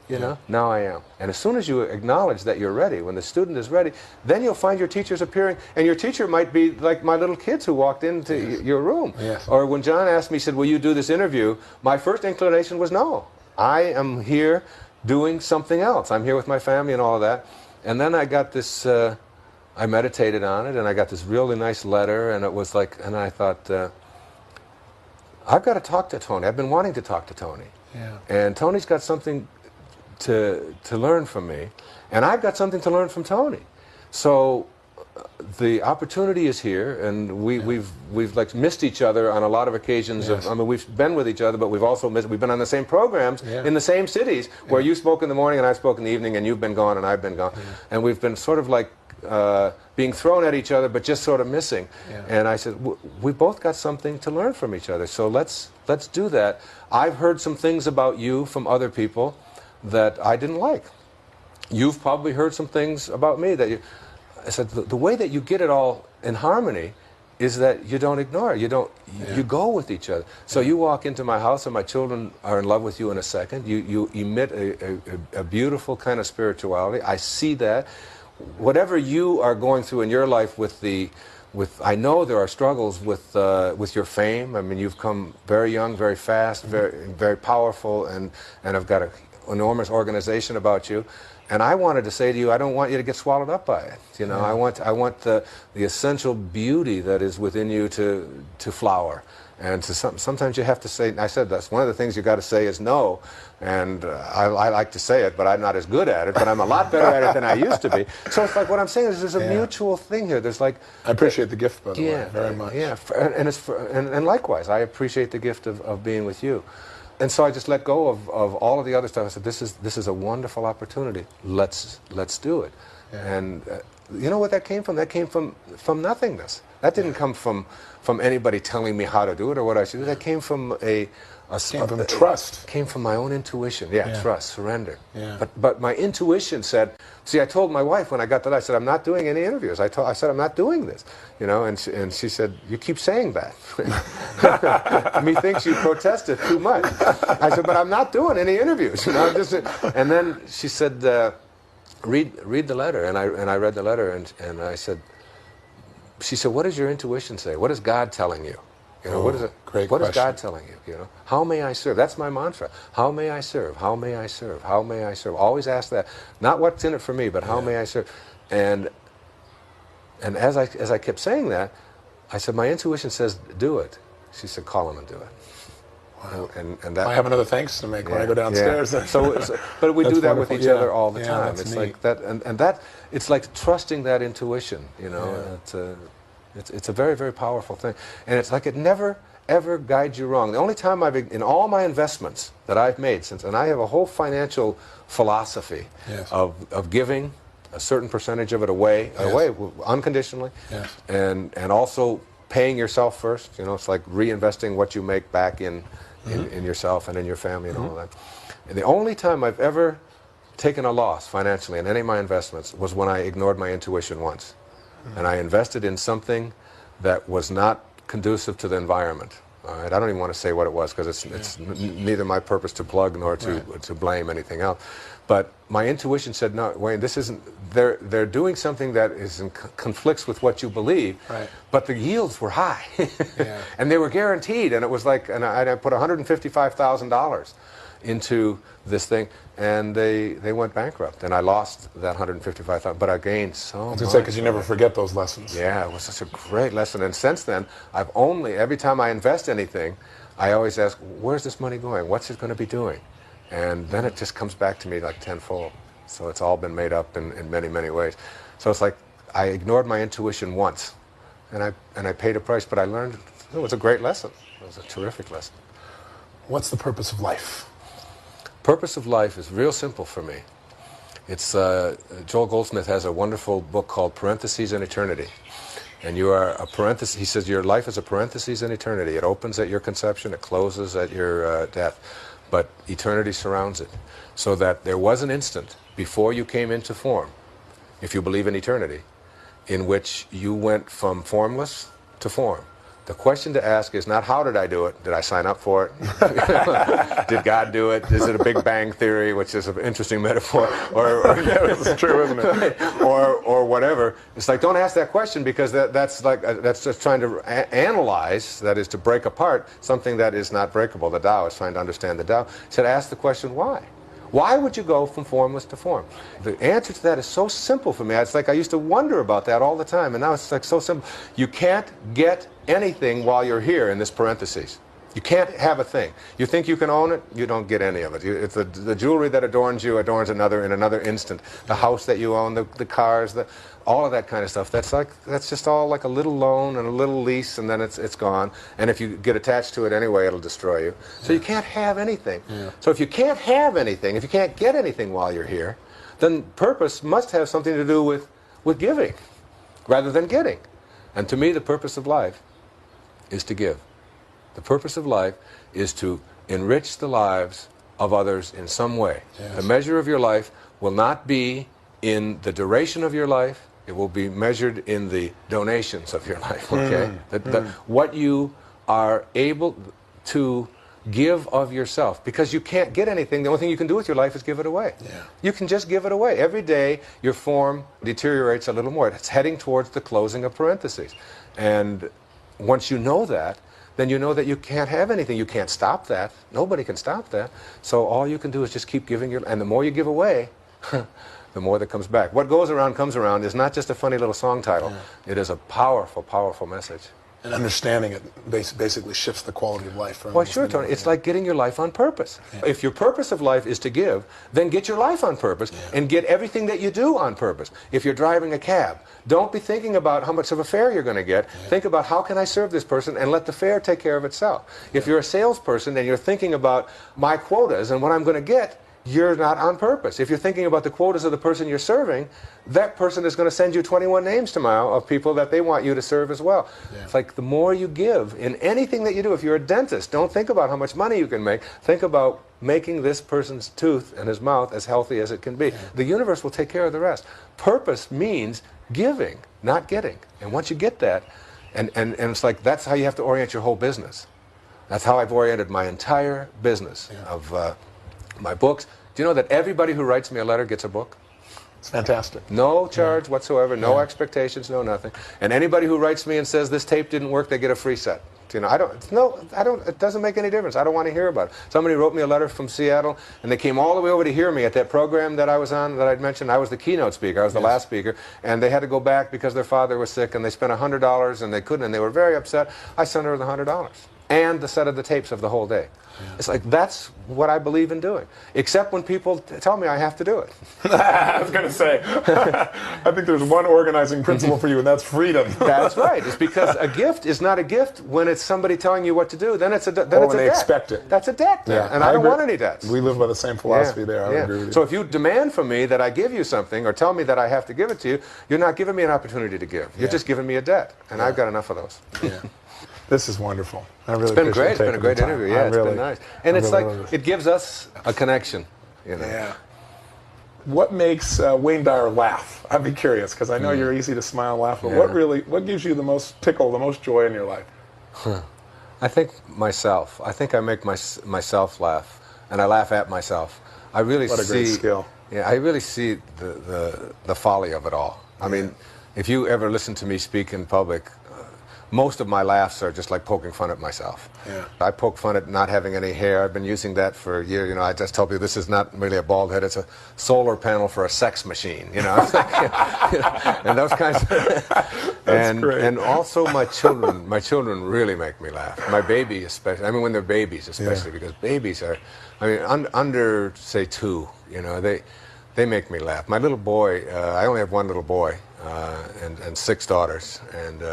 You know, now I am. And as soon as you acknowledge that you're ready, when the student is ready, then you'll find your teachers appearing. And your teacher might be like my little kids who walked into your room. Yes. Or when John asked me, he said, will you do this interview? My first inclination was no. I am here doing something else. I'm here with my family and all of that. And then I got this, I meditated on it, and I got this really nice letter, and it was like, and I thought, I've got to talk to Tony. I've been wanting to talk to Tony. Yeah. And Tony's got something to learn from me, and I've got something to learn from Tony. So the opportunity is here, and we've like missed each other on a lot of occasions. Yes. I mean, we've been with each other, but we've also we've been on the same programs in the same cities, where you spoke in the morning and I spoke in the evening, and you've been gone and I've been gone, and we've been sort of like being thrown at each other, but just sort of missing. And I said, we both got something to learn from each other, so let's do that. I've heard some things about you from other people that I didn't like. You've probably heard some things about me that I said, the way that you get it all in harmony is that you don't ignore it. You go with each other. So you walk into my house, and my children are in love with you in a second. You emit a beautiful kind of spirituality. I see that. Whatever you are going through in your life I know there are struggles with your fame. I mean, you've come very young, very fast, very powerful, and have got an enormous organization about you. And I wanted to say to you, I don't want you to get swallowed up by it. You know, I want the essential beauty that is within you to flower. And sometimes you have to say, I said that's one of the things you got to say is no. And I like to say it, but I'm not as good at it. But I'm a lot better at it than I used to be. So it's like what I'm saying is there's a mutual thing here. There's like I appreciate the gift, by the way, very much. Yeah, and likewise, I appreciate the gift of being with you. And so I just let go of all of the other stuff. I said, this is a wonderful opportunity. Let's do it. Yeah. And you know what that came from? That came from nothingness. That didn't come from anybody telling me how to do it or what I should do. That came from came from trust. Came from my own intuition. Trust, surrender. Yeah. But my intuition said, see, I told my wife when I got that, I said, I'm not doing any interviews. I said, I'm not doing this. You know, and she said, you keep saying that. Methinks you protested too much. I said, but I'm not doing any interviews. You know, and then she said, read the letter. And I read the letter, and I said, she said, what does your intuition say? What is God telling you? You know, what is God telling you? You know, how may I serve? That's my mantra. How may I serve? How may I serve? How may I serve? Always ask that. Not what's in it for me, but how may I serve? And as I kept saying that, I said, my intuition says, do it. She said, call him and do it. Wow. And that, I have another thanks to make when I go downstairs. Yeah. But we do that with each other all the time. It's neat. Like that, and that it's like trusting that intuition. You know, it's a very, very powerful thing, and it's like it never ever guides you wrong. The only time in all my investments that I've made and I have a whole financial philosophy of giving a certain percentage of it away unconditionally, and also paying yourself first. You know, it's like reinvesting what you make back in yourself and in your family and all that. And the only time I've ever taken a loss financially in any of my investments was when I ignored my intuition once. And I invested in something that was not conducive to the environment. All right? I don't even want to say what it was because it's neither my purpose to plug nor to blame anything else. But my intuition said, no, Wayne, this isn't, they're doing something that conflicts with what you believe, but the yields were high. And they were guaranteed, and it was like, and I put $155,000 into this thing, and they went bankrupt, and I lost that 155,000, but I gained so much. I was going to say, because you never forget those lessons. Yeah, it was such a great lesson, and since then, I've only, every time I invest anything, I always ask, where's this money going? What's it going to be doing? And then it just comes back to me like tenfold. So it's all been made up in many, many ways. So it's like I ignored my intuition once, and I paid a price, but I learned it was a great lesson. It was a terrific lesson. What's the purpose of life? Purpose of life is real simple for me. It's Joel Goldsmith has a wonderful book called Parentheses in Eternity. And you are a parenthesis. He says your life is a parenthesis in eternity. It opens at your conception, it closes at your death, but eternity surrounds it. So that there was an instant before you came into form, if you believe in eternity, in which you went from formless to form. The question to ask is not how did I do it? Did I sign up for it? Did God do it? Is it a Big Bang Theory, which is an interesting metaphor? Or It's true, isn't it? or whatever. It's like, don't ask that question, because that's just trying to analyze, that is to break apart something that is not breakable. The Tao is trying to understand the Tao. It should ask the question, why? Why would you go from formless to form? The answer to that is so simple for me. It's like I used to wonder about that all the time, and now it's like so simple. You can't get anything while you're here in this parentheses. You can't have a thing. You think you can own it, you don't get any of it. It's the jewelry that adorns you adorns another in another instant. The house that you own, the cars, all of that kind of stuff. That's just all like a little loan and a little lease, and then it's gone. And if you get attached to it anyway, it'll destroy you. So you can't have anything. Yeah. So if you can't have anything, if you can't get anything while you're here, then purpose must have something to do with giving rather than getting. And to me, the purpose of life is to give. The purpose of life is to enrich the lives of others in some way. Yes. The measure of your life will not be in the duration of your life. It will be measured in the donations of your life, okay? What you are able to give of yourself, because you can't get anything. The only thing you can do with your life is give it away. Yeah. You can just give it away. Every day your form deteriorates a little more. It's heading towards the closing of parentheses. And once you know that, then you know that you can't have anything. You can't stop that. Nobody can stop that. So all you can do is just keep giving and the more you give away, the more that comes back. What goes around comes around is not just a funny little song title. Yeah. It is a powerful, powerful message. And understanding it basically shifts the quality of life. Well, sure, Tony. It's like getting your life on purpose. Yeah. If your purpose of life is to give, then get your life on purpose and get everything that you do on purpose. If you're driving a cab, don't be thinking about how much of a fare you're going to get. Yeah. Think about how can I serve this person, and let the fare take care of itself. If you're a salesperson and you're thinking about my quotas and what I'm going to get, you're not on purpose. If you're thinking about the quotas of the person you're serving, that person is going to send you 21 names tomorrow of people that they want you to serve as well. Yeah. It's like the more you give in anything that you do. If you're a dentist, don't think about how much money you can make. Think about making this person's tooth and his mouth as healthy as it can be. Yeah. The universe will take care of the rest. Purpose means giving, not getting. And once you get that, and it's like that's how you have to orient your whole business. That's how I've oriented my entire business of my books. Do you know that everybody who writes me a letter gets a book? It's fantastic. No charge whatsoever, no expectations, no nothing. And anybody who writes me and says this tape didn't work, they get a free set. You know, it doesn't make any difference. I don't want to hear about it. Somebody wrote me a letter from Seattle, and they came all the way over to hear me at that program that I was on, that I'd mentioned. I was the keynote speaker. I was the last speaker, and they had to go back because their father was sick, and they spent $100, and they couldn't, and they were very upset. I sent her the $100 and the set of the tapes of the whole day. Yeah. It's like, that's what I believe in doing. Except when people tell me I have to do it. I was going to say, I think there's one organizing principle for you, and that's freedom. That's right. It's because a gift is not a gift when it's somebody telling you what to do. Then it's a debt. Or when they expect it. That's a debt. Yeah. And I don't want any debts. We live by the same philosophy there. I would agree with you. So if you demand from me that I give you something, or tell me that I have to give it to you, you're not giving me an opportunity to give. You're just giving me a debt. And I've got enough of those. Yeah. This is wonderful. I really It's been great. It's been a great interview. Yeah, it's been nice. And it's like, it gives us a connection, you know. Yeah. What makes Wayne Dyer laugh? I'd be curious, because I know you're easy to smile and laugh, but what gives you the most tickle, the most joy in your life? I think myself. I think I make myself laugh, and I laugh at myself. I really What a great skill. Yeah, I really see the folly of it all. I mean, if you ever listen to me speak in public, most of my laughs are just like poking fun at myself. Yeah. I poke fun at not having any hair. I've been using that for a year. You know, I just tell people this is not really a bald head. It's a solar panel for a sex machine. You know, it's like, and those kinds of. That's great. And also my children really make me laugh. My baby especially. I mean, when they're babies especially, because babies are, I mean, under say 2. You know, they make me laugh. My little boy. I only have one little boy and 6 daughters, and.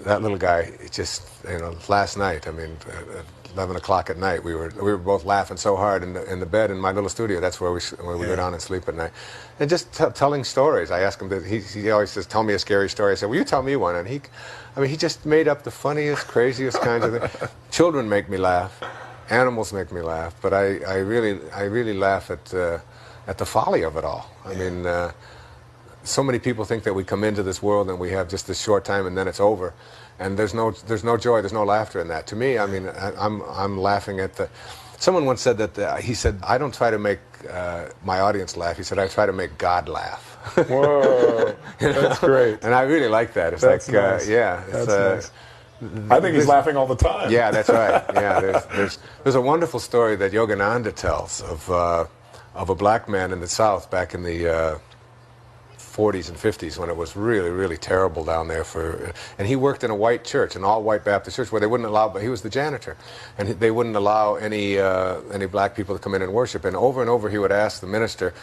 That little guy, just, you know, last night, I mean, at 11 o'clock at night, we were both laughing so hard in the bed in my little studio. That's where we go down and sleep at night. And just telling stories. I ask him, he always says, tell me a scary story. I said, well, you tell me one. And he just made up the funniest, craziest kinds of things. Children make me laugh. Animals make me laugh. But I really laugh at the folly of it all. I mean, so many people think that we come into this world and we have just this short time and then it's over, and there's no joy, there's no laughter in that. To me, I mean, I'm laughing at the. Someone once said that he said, I don't try to make my audience laugh. He said, I try to make God laugh. Whoa, that's great. And I really like that. It's that's like, nice. yeah, it's nice. I think he's laughing all the time. Yeah, that's right. Yeah, there's a wonderful story that Yogananda tells of a black man in the South back in the 40s and 50s when it was really, really terrible down there and he worked in a white church, an all-white Baptist church, where they wouldn't allow, but he was the janitor, and they wouldn't allow any black people to come in and worship. And over he would ask the minister,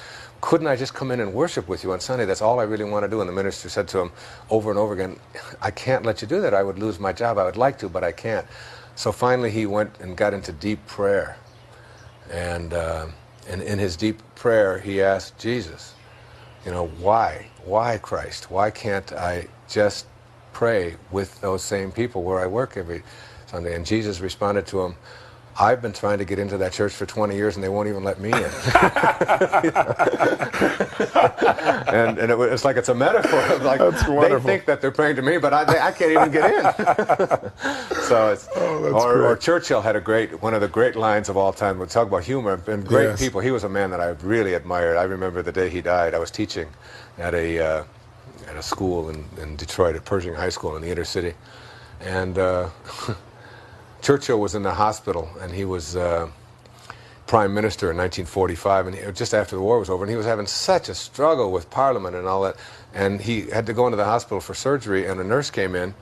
couldn't I just come in and worship with you on Sunday? That's all I really want to do. And the minister said to him over and over again, I can't let you do that. I would lose my job. I would like to, but I can't. So finally he went and got into deep prayer, and in his deep prayer he asked Jesus, you know, why Christ? Why can't I just pray with those same people where I work every Sunday? And Jesus responded to him, I've been trying to get into that church for 20 years and they won't even let me in. and it's like it's a metaphor of like, they think that they're praying to me, but I can't even get in. So it's, or Churchill had one of the great lines of all time. We'll talk about humor and great people. He was a man that I really admired. I remember the day he died. I was teaching at a school in Detroit, at Pershing High School in the inner city, and Churchill was in the hospital, and he was prime minister in 1945, and just after the war was over, and he was having such a struggle with Parliament and all that, and he had to go into the hospital for surgery, and a nurse came in,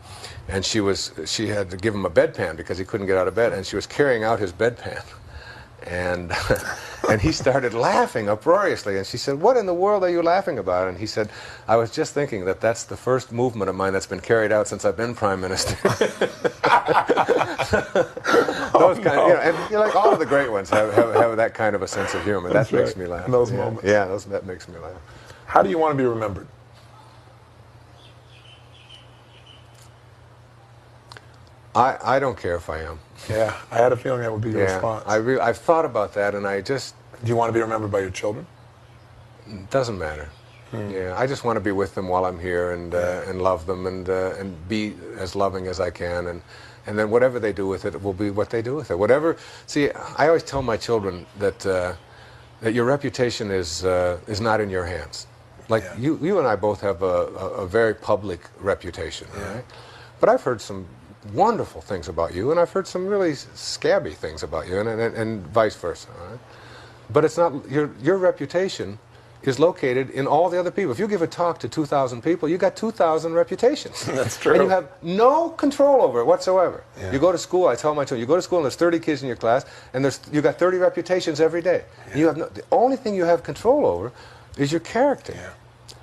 and she had to give him a bedpan because he couldn't get out of bed, and she was carrying out his bedpan. And and he started laughing uproariously, and she said, what in the world are you laughing about? And he said, I was just thinking that that's the first movement of mine that's been carried out since I've been prime minister. Those kind of, you know, and like all of the great ones have that kind of a sense of humor. That makes me laugh. In those moments. Yeah, that makes me laugh. How do you want to be remembered? I don't care if I am. Yeah, I had a feeling that would be your response. I've thought about that, and I just... Do you want to be remembered by your children? Doesn't matter. Yeah, I just want to be with them while I'm here and love them and be as loving as I can, and then whatever they do with it will be what they do with it. Whatever. See, I always tell my children that that your reputation is not in your hands. Like you and I both have a very public reputation, right? But I've heard some wonderful things about you, and I've heard some really scabby things about you, and vice versa. Right? But it's not your reputation is located in all the other people. If you give a talk to 2,000 people, you got 2,000 reputations. That's true. And you have no control over it whatsoever. Yeah. You go to school. I tell my children, you go to school and there's 30 kids in your class, and you got 30 reputations every day. Yeah. You have the only thing you have control over is your character,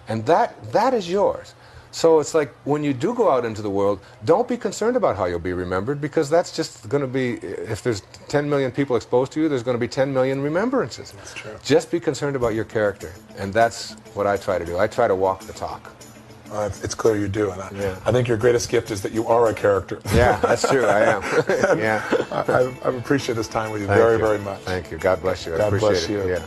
and that is yours. So it's like when you do go out into the world, don't be concerned about how you'll be remembered, because that's just going to be, if there's 10 million people exposed to you, there's going to be 10 million remembrances. That's true. Just be concerned about your character, and that's what I try to do. I try to walk the talk. It's clear you do, and I think your greatest gift is that you are a character. Yeah, that's true. I am. Yeah. I appreciate this time with you very, very much. Thank you. God bless you. God bless you. Yeah.